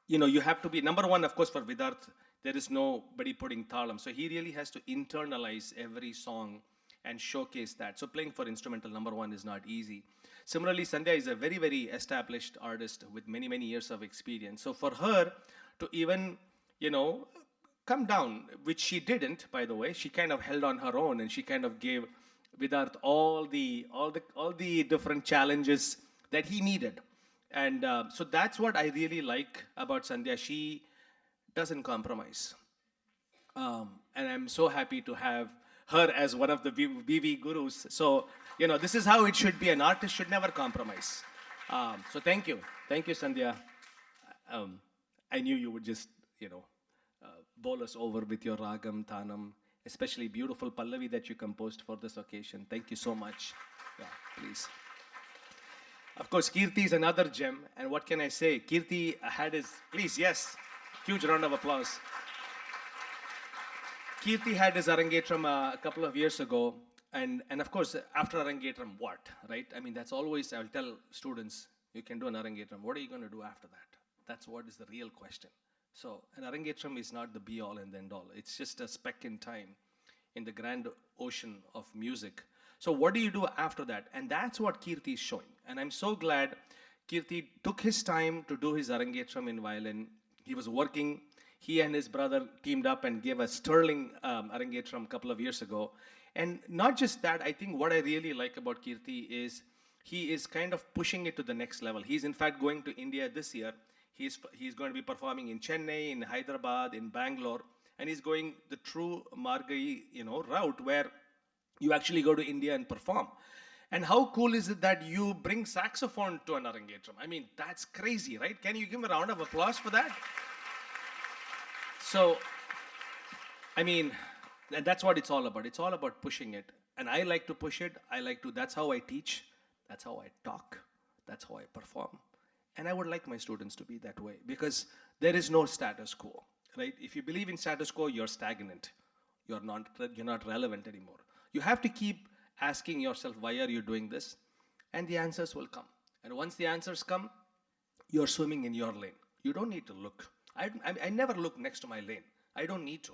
you have to be, number one, of course, for Vidarth, there is nobody putting thalam. So he really has to internalize every song and showcase that. So playing for instrumental, number one, is not easy. Similarly, Sandhya is a very, very established artist with many, many years of experience. So for her to even, come down, which she didn't, by the way, she kind of held on her own and she kind of gave Vidarth all the different challenges that he needed. And so that's what I really like about Sandhya. She doesn't compromise. And I'm so happy to have her as one of the VV gurus. So, this is how it should be. An artist should never compromise. So thank you. Thank you, Sandhya. I knew you would just, bowl us over with your ragam, thanam, especially beautiful Pallavi that you composed for this occasion. Thank you so much. Yeah, please. Of course, Kirti is another gem. And what can I say? Kirti had his, please, yes, huge round of applause. Kirti had his Arangetram a couple of years ago. And of course, after Arangetram, what, right? I mean, that's always, I'll tell students, you can do an Arangetram. What are you going to do after that? That's what is the real question. So an Arangetram is not the be-all and the end-all. It's just a speck in time in the grand ocean of music. So what do you do after that? And that's what Kirti is showing. And I'm so glad Kirti took his time to do his Arangetram in violin. He was working. He and his brother teamed up and gave a sterling Arangetram a couple of years ago. And not just that, I think what I really like about Kirti is he is kind of pushing it to the next level. He's in fact going to India this year. He's going to be performing in Chennai, in Hyderabad, in Bangalore, and he's going the true Margai, route where you actually go to India and perform. And how cool is it that you bring saxophone to an Arangetram? I mean, that's crazy, right? Can you give him a round of applause for that? So, I mean, and that's what it's all about. It's all about pushing it. And I like to push it. That's how I teach. That's how I talk. That's how I perform. And I would like my students to be that way because there is no status quo, right? If you believe in status quo, you're stagnant. You're not relevant anymore. You have to keep asking yourself, why are you doing this? And the answers will come. And once the answers come, you're swimming in your lane. You don't need to look. I never look next to my lane. I don't need to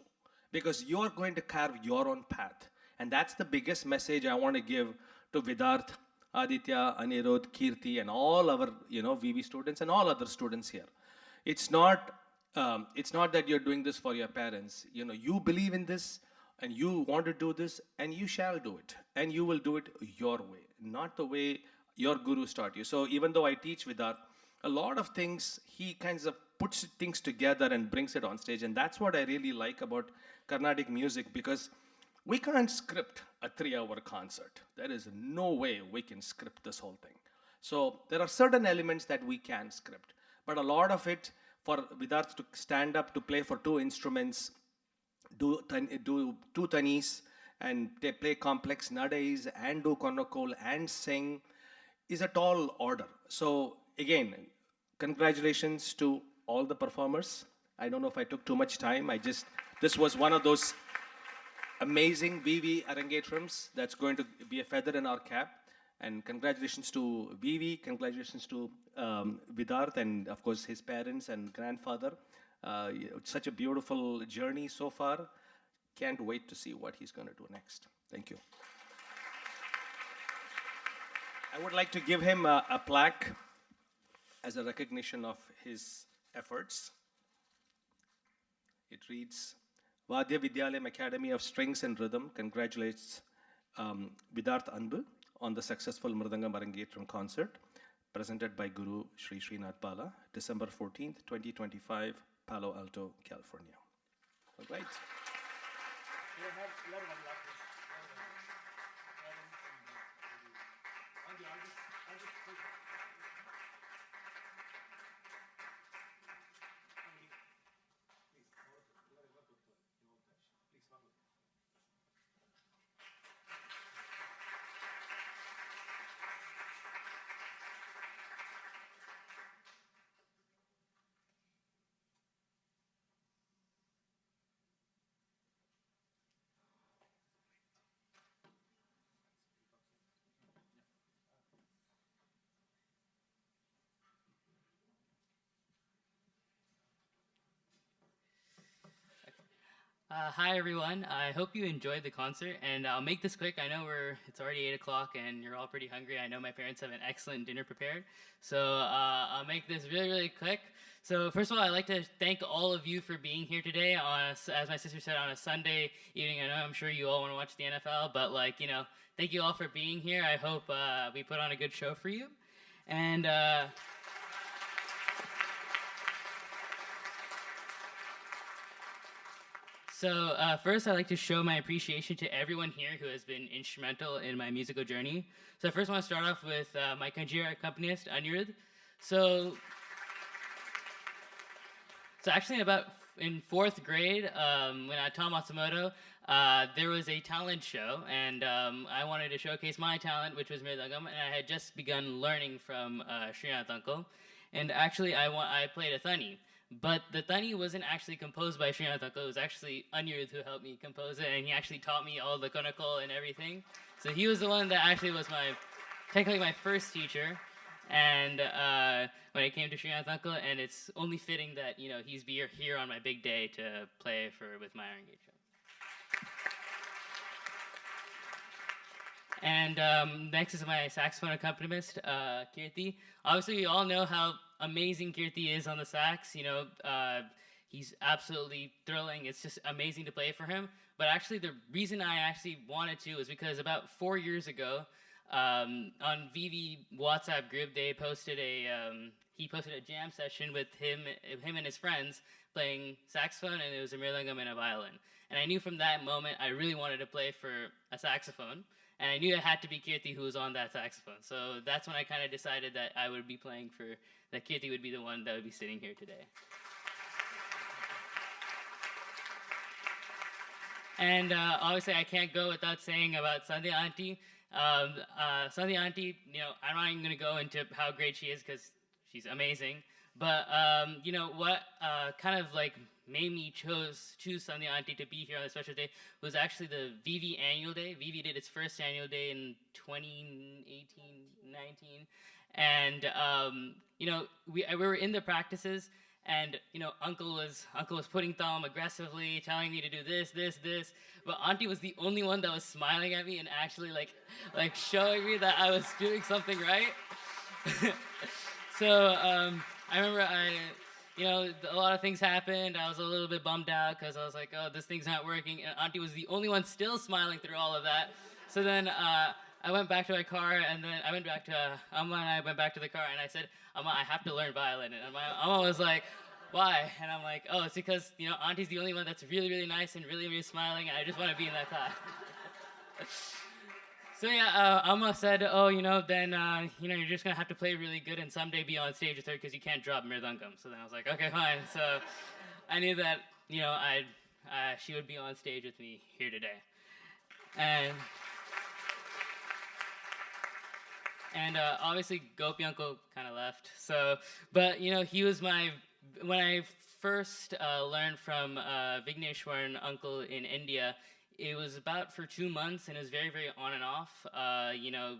because you're going to carve your own path. And that's the biggest message I want to give to Vidarth, Aditya, Anirudh, Kirti, and all our, VV students and all other students here. It's not that you're doing this for your parents. You believe in this and you want to do this and you shall do it. And you will do it your way, not the way your gurus taught you. So even though I teach Vidarth, a lot of things, he kind of puts things together and brings it on stage. And that's what I really like about Carnatic music because we can't script a 3-hour concert. There is no way we can script this whole thing. So there are certain elements that we can script. But a lot of it, for Vidarth to stand up to play for 2 instruments, do 2 tanis, and they play complex nades, and do konokol, and sing, is a tall order. So again, congratulations to all the performers. I don't know if I took too much time. This was one of those amazing VV Arangetrams. That's going to be a feather in our cap. And congratulations to VV, congratulations to Vidarth, and of course his parents and grandfather. Such a beautiful journey so far. Can't wait to see what he's going to do next. Thank you. I would like to give him a plaque as a recognition of his efforts. It reads, Vaadhya Vidhyaalayam Academy of Strings and Rhythm congratulates Vidarth Anbu on the successful Mridangam Arangetram concert presented by Guru Sri SRINATH BALA, December 14th, 2025, Palo, Alto, California. All right. Hi everyone. I hope you enjoyed the concert, and I'll make this quick. I know it's already 8 o'clock, and you're all pretty hungry. I know my parents have an excellent dinner prepared, so I'll make this really quick. So first of all, I'd like to thank all of you for being here today. As my sister said, on a Sunday evening. I know I'm sure you all want to watch the NFL, but thank you all for being here. I hope we put on a good show for you, and. So first, I'd like to show my appreciation to everyone here who has been instrumental in my musical journey. So I first want to start off with my Kanjira accompanist, Anirudh. So actually in 4th grade, when I taught Matsumoto, there was a talent show, and I wanted to showcase my talent, which was Mridangam, and I had just begun learning from SRINATH uncle. And actually, I played a thani. But the thani wasn't actually composed by SRINATH uncle. It was actually Anirudh who helped me compose it, and he actually taught me all the konakol and everything. So he was the one that actually was technically my first teacher. And when it came to SRINATH uncle, and it's only fitting that he's here on my big day to play with my Arangetram. And next is my saxophone accompanist, Kirti. Obviously, we all know how amazing Kirti is on the sax. He's absolutely thrilling. It's just amazing to play for him. But actually, the reason I actually wanted to was because about 4 years ago, on VV WhatsApp group, he posted a jam session with him and his friends playing saxophone, and it was a mridangam and a violin. And I knew from that moment I really wanted to play for a saxophone. And I knew it had to be Kirti who was on that saxophone. So that's when I kind of decided that I would be that Kirti would be the one that would be sitting here today. And obviously I can't go without saying about Sandhya Auntie. Sandhya Auntie, I'm not even going to go into how great she is because she's amazing. But what kind of made me choose Sandhya Auntie to be here on this special day was actually the VV annual day. VV did its first annual day in 2018-19, and we were in the practices, and Uncle was putting thumb aggressively, telling me to do this, but Auntie was the only one that was smiling at me and actually showing me that I was doing something right. So I remember a lot of things happened. I was a little bit bummed out because I was like, oh, this thing's not working. And Auntie was the only one still smiling through all of that. So then I went back to my car, and then I went back to Amma, and I went back to the car, and I said, Amma, I have to learn violin. And Amma was like, why? And I'm like, oh, it's because, Auntie's the only one that's really, really nice and really, really smiling, and I just want to be in that class. So yeah, Amma said, oh, then, you're just going to have to play really good and someday be on stage with her because you can't drop Mridangam. So then I was like, okay, fine. So I knew that, she would be on stage with me here today. And obviously Gopi uncle kind of left. So, but, he was when I first learned from Vigneshwaran uncle in India, it was about for 2 months, and it was very, very on and off.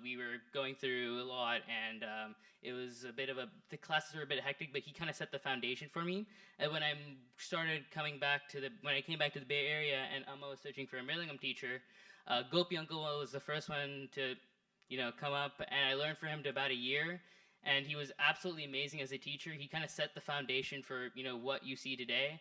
We were going through a lot, and it was a bit of the classes were a bit hectic, but he kind of set the foundation for me. And when I came back to the Bay Area, and Amma was searching for a Mridangam teacher, Gopi Uncle was the first one to, come up, and I learned from him to about a year. And he was absolutely amazing as a teacher. He kind of set the foundation for, what you see today.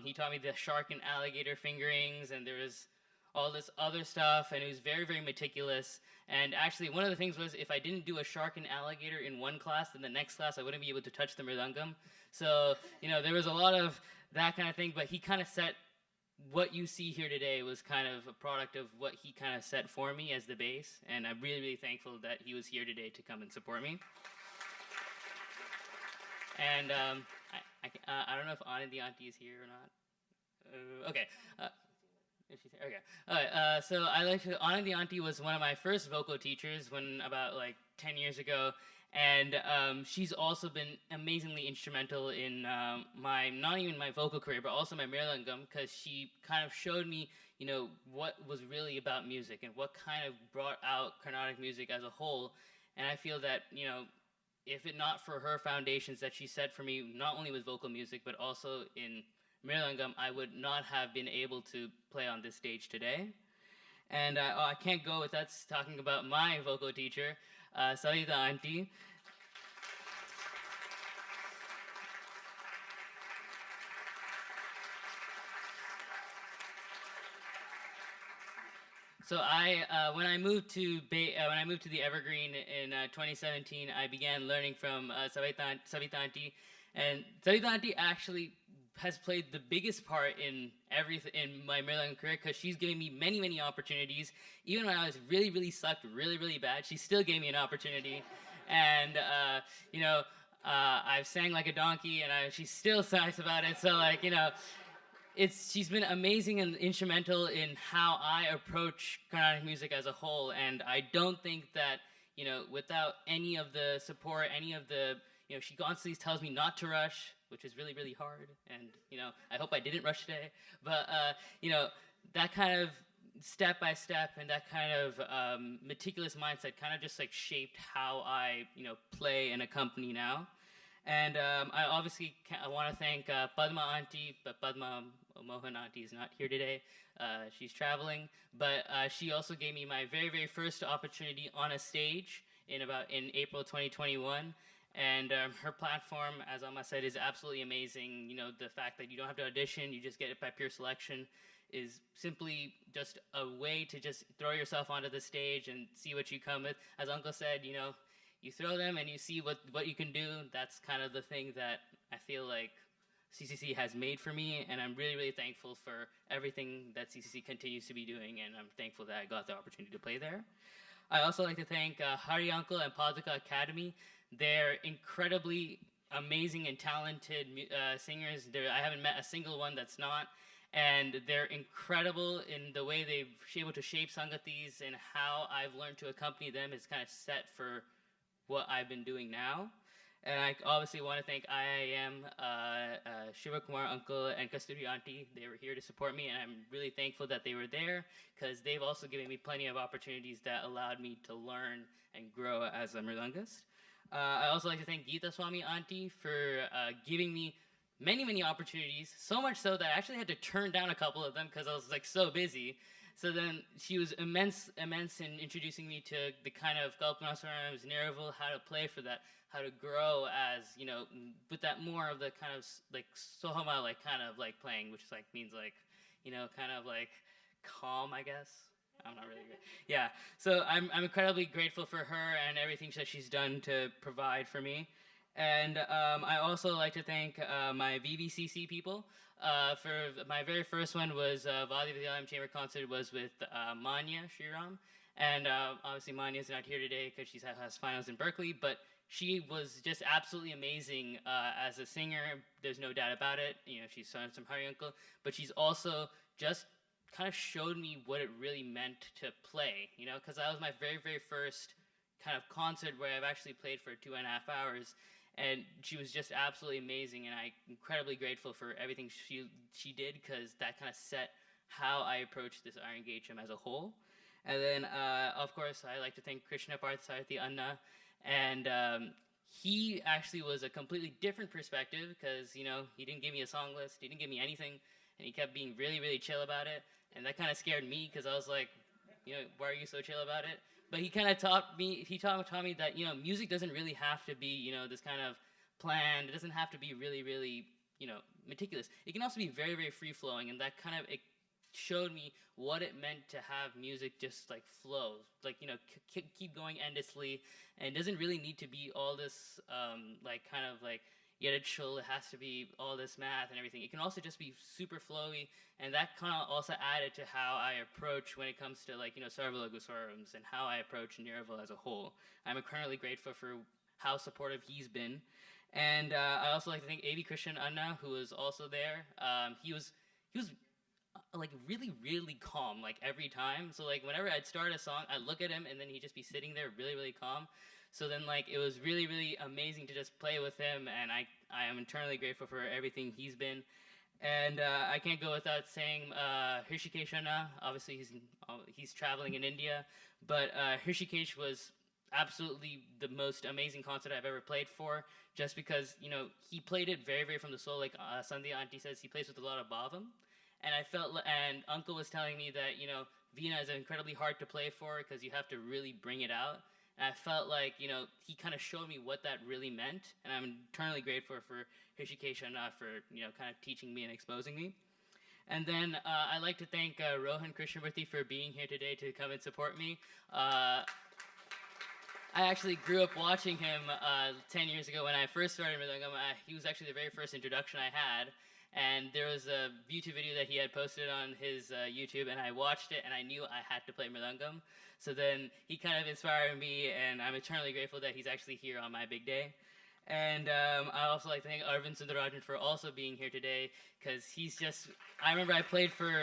He taught me the shark and alligator fingerings, and there was all this other stuff, and he was very, very meticulous. And actually, one of the things was if I didn't do a shark and alligator in one class, then the next class I wouldn't be able to touch the mridangam. So, there was a lot of that kind of thing, but he kind of set what you see here today was kind of a product of what he kind of set for me as the base, and I'm really, really thankful that he was here today to come and support me. And I don't know if Anand the auntie is here or not. Okay. If she's here, okay. All right. So Anand the auntie was one of my first vocal teachers when about 10 years ago, and she's also been amazingly instrumental in not even my vocal career, but also my Mridangam, because she kind of showed me, what was really about music and what kind of brought out Carnatic music as a whole. And I feel that, if it not for her foundations that she set for me, not only with vocal music, but also in Mridangam, I would not have been able to play on this stage today. And I can't go without talking about my vocal teacher, Savita auntie. So when I moved to the Evergreen in 2017, I began learning from Savita auntie, and Savita auntie actually has played the biggest part in my Mridangam career, because she's given me many, many opportunities. Even when I was really, really sucked, really, really bad, she still gave me an opportunity. And I've sang like a donkey, and she still talks about it. So she's been amazing and instrumental in how I approach Carnatic music as a whole. And I don't think that without any of the support, any of the she constantly tells me not to rush, which is really, really hard. And, I hope I didn't rush today. But, that kind of step by step and that kind of meticulous mindset kind of just shaped how I, play and accompany now. And I obviously want to thank Padma auntie, but Padma Mohan auntie is not here today. She's traveling. But she also gave me my very, very first opportunity on a stage in April 2021. And her platform, as Amma said, is absolutely amazing. The fact that you don't have to audition, you just get it by pure selection, is simply just a way to just throw yourself onto the stage and see what you come with. As Uncle said, you throw them and you see what you can do. That's kind of the thing that I feel like CCC has made for me, and I'm really, really thankful for everything that CCC continues to be doing, and I'm thankful that I got the opportunity to play there. I also like to thank Hari Uncle and Padaka Academy. They're incredibly amazing and talented singers. I haven't met a single one that's not. And they're incredible in the way they've been able to shape Sangatis, and how I've learned to accompany them is kind of set for what I've been doing now. And I obviously want to thank IIM, Shiva Kumar Uncle, and Kasturi Auntie. They were here to support me, and I'm really thankful that they were there, because they've also given me plenty of opportunities that allowed me to learn and grow as a mridangist. I also like to thank Geeta Swami Auntie for giving me many, many opportunities, so much so that I actually had to turn down a couple of them because I was so busy. So then she was immense in introducing me to the kind of Kalpanaswarams, Niraval, how to play for that, how to grow as, with that more of the kind of Sohama, kind of playing, which means kind of calm, I guess. I'm not really good. Yeah, so I'm incredibly grateful for her and everything that she's done to provide for me. And I also like to thank my VVCC people. For my very first one was Vaadhya Vidhyaalayam Chamber Concert was with Manya Shriram. And obviously Manya's not here today because she has finals in Berkeley, but she was just absolutely amazing as a singer. There's no doubt about it. She's sung some Hari Uncle, but she's also just kind of showed me what it really meant to play, because that was my very, very first kind of concert where I've actually played for 2.5 hours, and she was just absolutely amazing, and I'm incredibly grateful for everything she did, because that kind of set how I approach this Arangetram as a whole. And then, of course, I like to thank Krishna Parthasarathi Anna. And he actually was a completely different perspective because, you know, he didn't give me a song list, he didn't give me anything, and he kept being really, really chill about it. And that kind of scared me because I was like, you know, why are you so chill about it? But he kind of taught me that, you know, music doesn't really have to be, you know, this kind of planned. It doesn't have to be really, really, you know, meticulous. It can also be very, very free-flowing, and that kind of, it showed me what it meant to have music just like flow, like, you know, keep going endlessly, and it doesn't really need to be all this like kind of like it has to be all this math and everything. It can also just be super flowy, and that kind of also added to how I approach when it comes to, like, you know, Sarvalogu Swarams and how I approach Niraval as a whole. I'm incredibly grateful for how supportive he's been. And I also like to thank A.V. Christian Anna, who was also there. He was like really, really calm, like every time. So like whenever I'd start a song, I'd look at him and then he'd just be sitting there really, really calm. So then like it was really, really amazing to just play with him, and I am eternally grateful for everything he's been. And I can't go without saying Hrishikesh Anna. Obviously he's traveling in India, but Hrishikesh was absolutely the most amazing concert I've ever played for, just because, you know, he played it very, very from the soul. Like Sandhya Auntie says, he plays with a lot of bhavam. And I felt, and Uncle was telling me that, you know, Veena is incredibly hard to play for because you have to really bring it out. And I felt like, you know, he kind of showed me what that really meant. And I'm eternally grateful for Hrishikesh Anna for, you know, kind of teaching me and exposing me. And then I'd like to thank Rohan Krishnamurthy for being here today to come and support me. I actually grew up watching him 10 years ago when I first started Mridangam. He was actually the very first introduction I had. And there was a YouTube video that he had posted on his YouTube, and I watched it, and I knew I had to play Mridangam. So then he kind of inspired me, and I'm eternally grateful that he's actually here on my big day. And I also like to thank Arvind Sundarajan for also being here today, because he's just, I remember I played for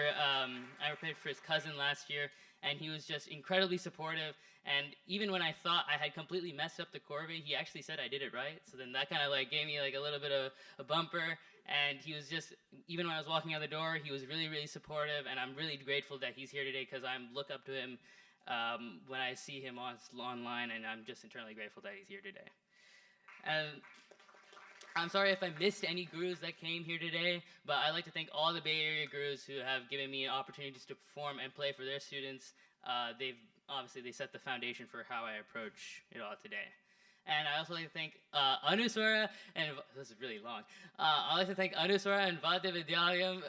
his cousin last year, and he was just incredibly supportive. And even when I thought I had completely messed up the corvée, he actually said I did it right. So then that kind of like gave me like a little bit of a bumper. And he was just, even when I was walking out the door, he was really, really supportive. And I'm really grateful that he's here today, because I look up to him when I see him online, and I'm just eternally grateful that he's here today. And I'm sorry if I missed any gurus that came here today, but I'd like to thank all the Bay Area gurus who have given me opportunities to perform and play for their students. They set the foundation for how I approach it all today. And I also like to thank Anuswara, and this is really long. I'd like to thank Anuswara and Vaadhya Vidhyaalayam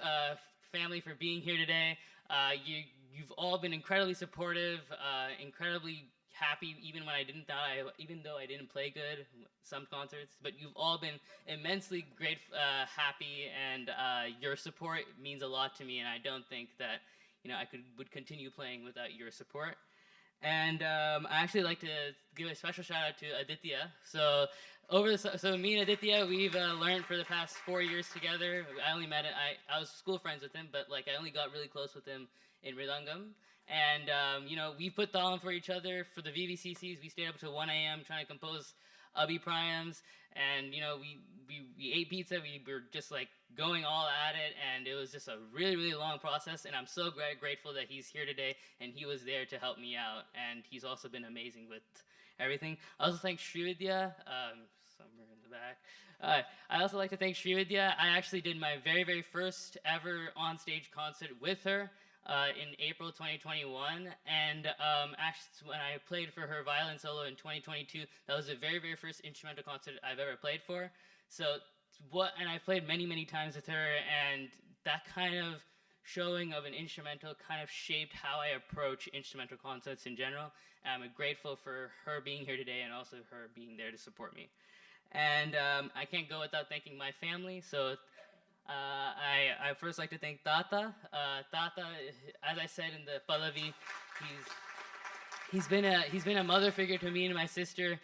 family for being here today. You've all been incredibly supportive, incredibly happy, even though I didn't play good some concerts. But you've all been immensely happy, and your support means a lot to me. And I don't think that, you know, I would continue playing without your support. And I actually like to give a special shout out to Aditya. So me and Aditya, we've learned for the past 4 years together. I only met I was school friends with him, but like I only got really close with him in Mridangam. And you know, we put talam for each other for the VVCCs. We stayed up till 1 a.m. trying to compose Abhiprayams, and you know, we ate pizza. We were just like going all at it, and it was just a really, really long process. And I'm so grateful that he's here today, and he was there to help me out. And he's also been amazing with everything. I also thank Srividya, somewhere in the back. I also like to thank Srividya. I actually did my very, very first ever on-stage concert with her in April 2021, and actually when I played for her violin solo in 2022, that was the very, very first instrumental concert I've ever played for. And I played many, many times with her, and that kind of showing of an instrumental kind of shaped how I approach instrumental concerts in general. And I'm grateful for her being here today, and also her being there to support me. And I can't go without thanking my family. So I first like to thank Tata. Tata, as I said in the Pallavi, he's been a mother figure to me and my sister.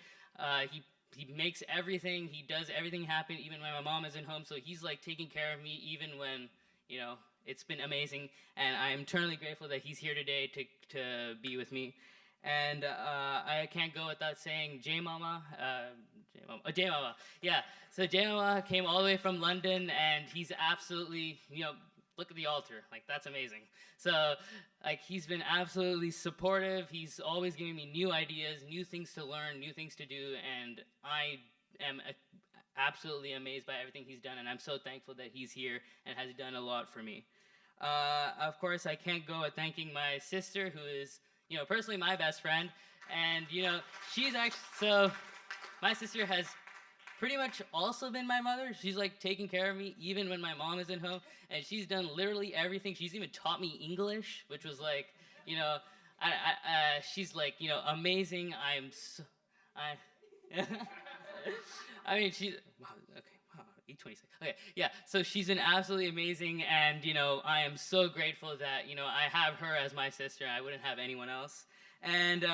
He makes everything, he does everything happen, even when my mom isn't home. So he's like taking care of me even when, you know, it's been amazing. And I'm eternally grateful that he's here today to be with me. And I can't go without saying Jay Mama. Jay Mama, yeah. So Jay Mama came all the way from London, and he's absolutely, you know, look at the altar. Like, that's amazing. So, like, he's been absolutely supportive. He's always giving me new ideas, new things to learn, new things to do, and I am absolutely amazed by everything he's done, and I'm so thankful that he's here and has done a lot for me. Of course, I can't go at thanking my sister, who is, personally my best friend, and, she's actually, so my sister has pretty much also been my mother. She's like taking care of me even when my mom isn't home, and she's done literally everything. She's even taught me English, which was like, she's like, amazing. I mean, she's, wow, okay, wow, 8:26. Okay, yeah, so she's been absolutely amazing, and, I am so grateful that, I have her as my sister. I wouldn't have anyone else. And,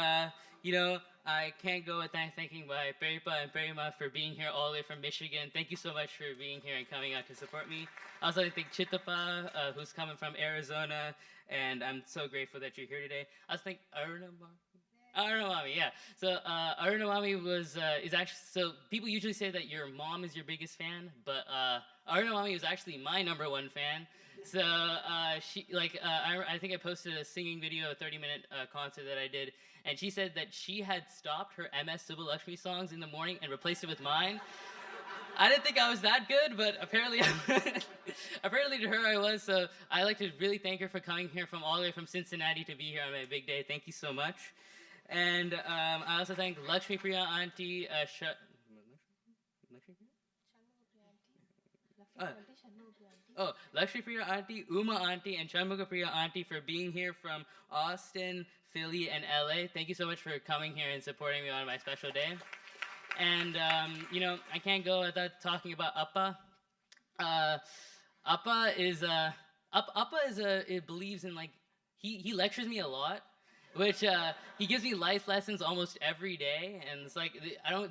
I can't go without thanking my Peripa and Perima for being here all the way from Michigan. Thank you so much for being here and coming out to support me. I also want to thank Chittapa, who's coming from Arizona, and I'm so grateful that you're here today. I also thank Arunamami, yeah. So Arunamami is actually, so people usually say that your mom is your biggest fan, but Arunamami was actually my #1 fan. So she, I think I posted a singing video, a 30-minute concert that I did, and she said that she had stopped her MS Subbalakshmi songs in the morning and replaced it with mine. I didn't think I was that good, but apparently, apparently to her I was. So I'd like to really thank her for coming here from all the way from Cincinnati to be here on my big day. Thank you so much. And I also thank Lakshmi Priya Auntie, Lakshmi Priya Auntie, Uma Auntie, and Shanmuga Priya Auntie for being here from Austin, Philly, and LA. Thank you so much for coming here and supporting me on my special day. And, I can't go without talking about Appa. Appa believes in, like, he lectures me a lot, which he gives me life lessons almost every day, and it's like,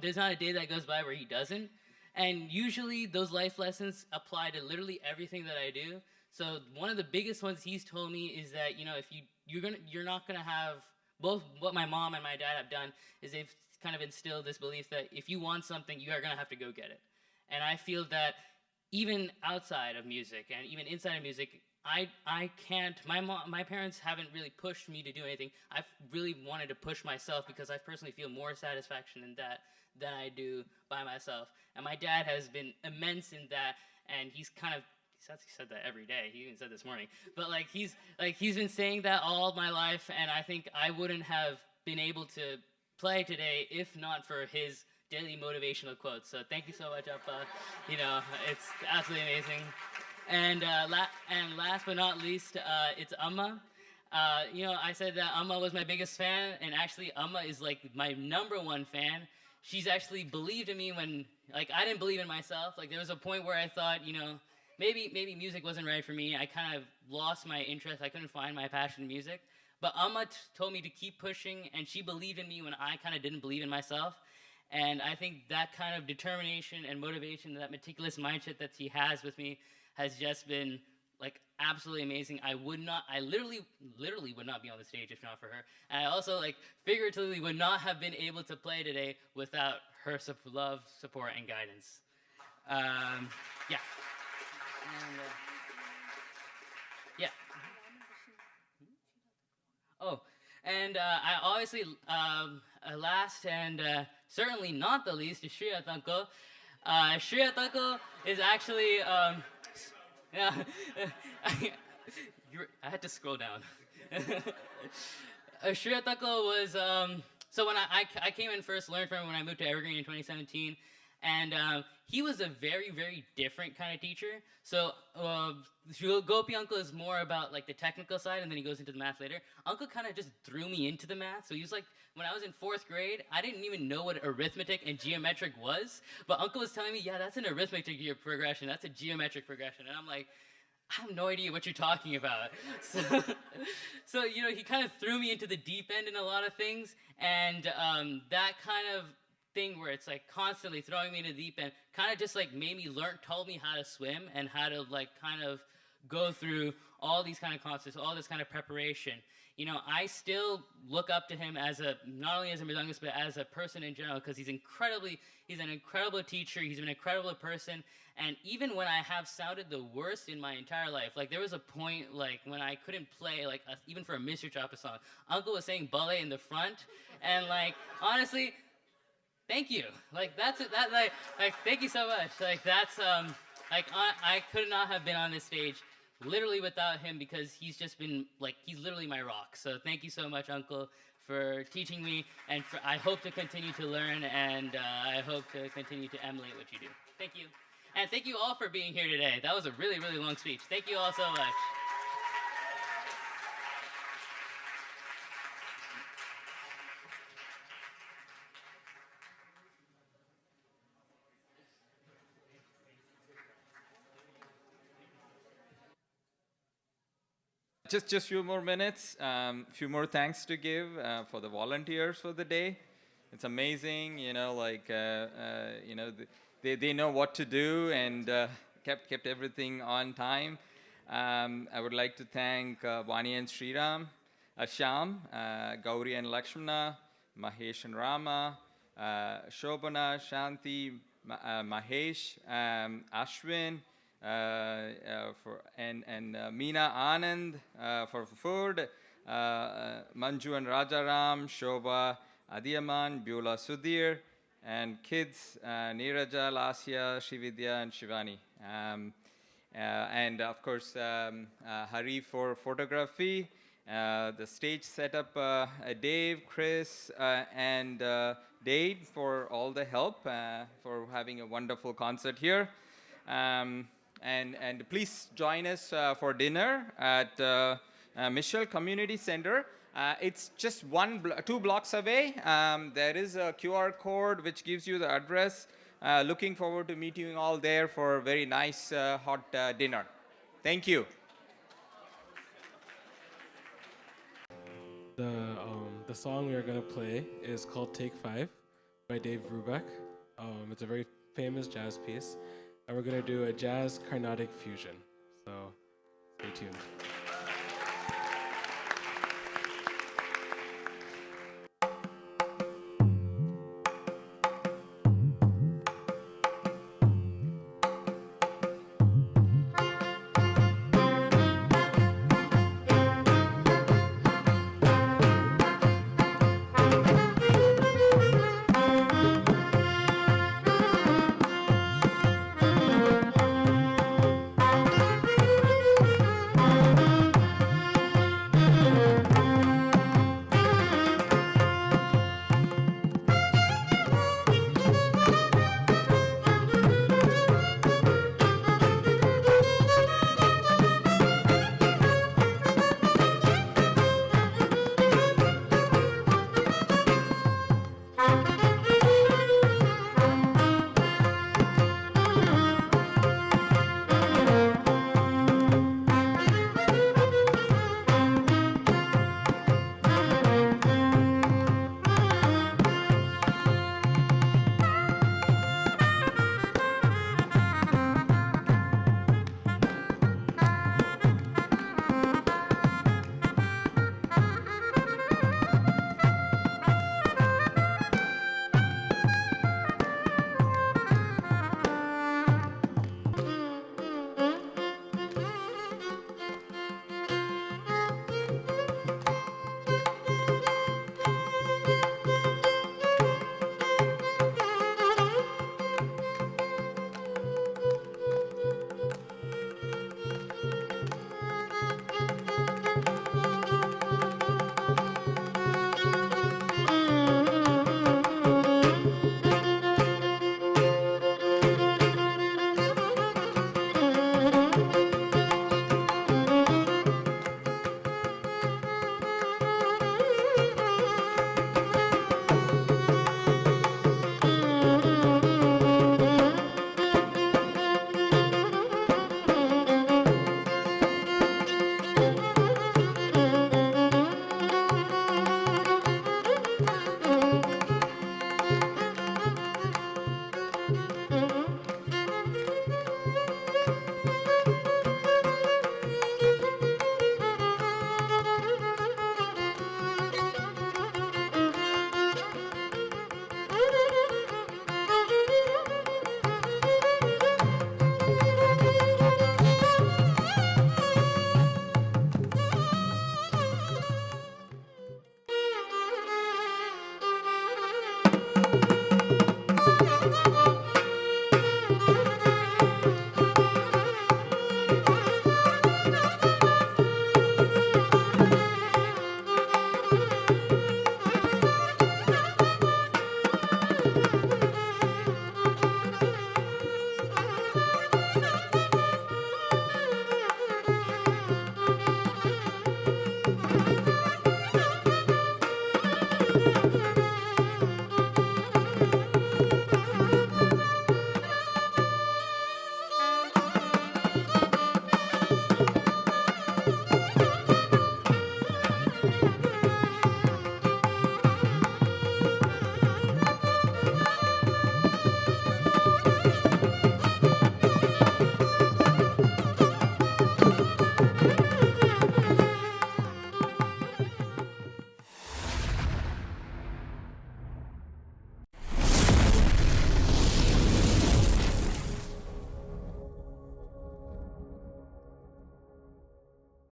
there's not a day that goes by where he doesn't. And usually those life lessons apply to literally everything that I do. So one of the biggest ones he's told me is that, if you're not gonna have, both what my mom and my dad have done is they've kind of instilled this belief that if you want something, you are gonna have to go get it. And I feel that even outside of music and even inside of music, I can't, my parents haven't really pushed me to do anything. I've really wanted to push myself because I personally feel more satisfaction in that than I do by myself. And my dad has been immense in that, and he said that every day. He even said this morning. But he's been saying that all my life, and I think I wouldn't have been able to play today if not for his daily motivational quotes. So thank you so much, Appa. It's absolutely amazing. And last but not least, it's Amma. I said that Amma was my biggest fan, and actually Amma is like my #1 fan. She's actually believed in me when, I didn't believe in myself. There was a point where I thought, maybe music wasn't right for me. I kind of lost my interest. I couldn't find my passion in music. But Amma told me to keep pushing, and she believed in me when I kind of didn't believe in myself. And I think that kind of determination and motivation, that meticulous mindset that she has with me has just been absolutely amazing. I literally would not be on the stage if not for her. And I also figuratively would not have been able to play today without her love, support, and guidance. Yeah. And, yeah. Oh, and I obviously, last and certainly not the least is Shriya Tanko. Shriya Tanko is actually, yeah, I had to scroll down. Shriya Tanko was, so when I came in first, learned from him when I moved to Evergreen in 2017, and he was a very, very different kind of teacher. So Gopi Uncle is more about the technical side, and then he goes into the math later. Uncle kind of just threw me into the math. So he was when I was in 4th grade, I didn't even know what arithmetic and geometric was, but Uncle was telling me, yeah, that's an arithmetic progression, that's a geometric progression, and I'm like, I have no idea what you're talking about. So he kind of threw me into the deep end in a lot of things, and that kind of thing where it's constantly throwing me into the deep end kind of just made me told me how to swim and how to kind of go through all these kind of concerts, all this kind of preparation. You know, I still look up to him as not only as a mridangist, but as a person in general, because he's an incredible teacher, he's an incredible person, and even when I have sounded the worst in my entire life, like there was a point like when I couldn't play, like even for a Mr. Choppa song, Uncle was saying BALA in the front, and like, honestly, thank you. Like that's it, like thank you so much. Like that's, I could not have been on this stage literally without him, because he's just been like, he's literally my rock. So thank you so much, Uncle, for teaching me, and I hope to continue to learn, and I hope to continue to emulate what you do. Thank you. And thank you all for being here today. That was a really, really long speech. Thank you all so much. Just few more minutes, few more thanks to give for the volunteers for the day. It's amazing, you know, like, you know, they know what to do, and kept everything on time. I would like to thank Vani and Sriram, Sham, Gauri and Lakshmana, Mahesh and Rama, Shobana, Shanti, Mahesh, Ashwin, and Meena Anand for food, Manju and Rajaram, Shobha, Adiyaman, Beulah Sudhir, and kids, Neeraja, Lasya, Srividya, and Shivani. And of course, Hari for photography, the stage setup, Dave, Chris, and Dave for all the help, for having a wonderful concert here. And please join us for dinner at Michelle Community Center. It's just 2 blocks away. There is a QR code which gives you the address. Looking forward to meeting you all there for a very nice hot dinner. Thank you. The song we are going to play is called Take 5 by Dave Brubeck. It's a very famous jazz piece, and we're going to do a jazz Carnatic fusion. So stay tuned.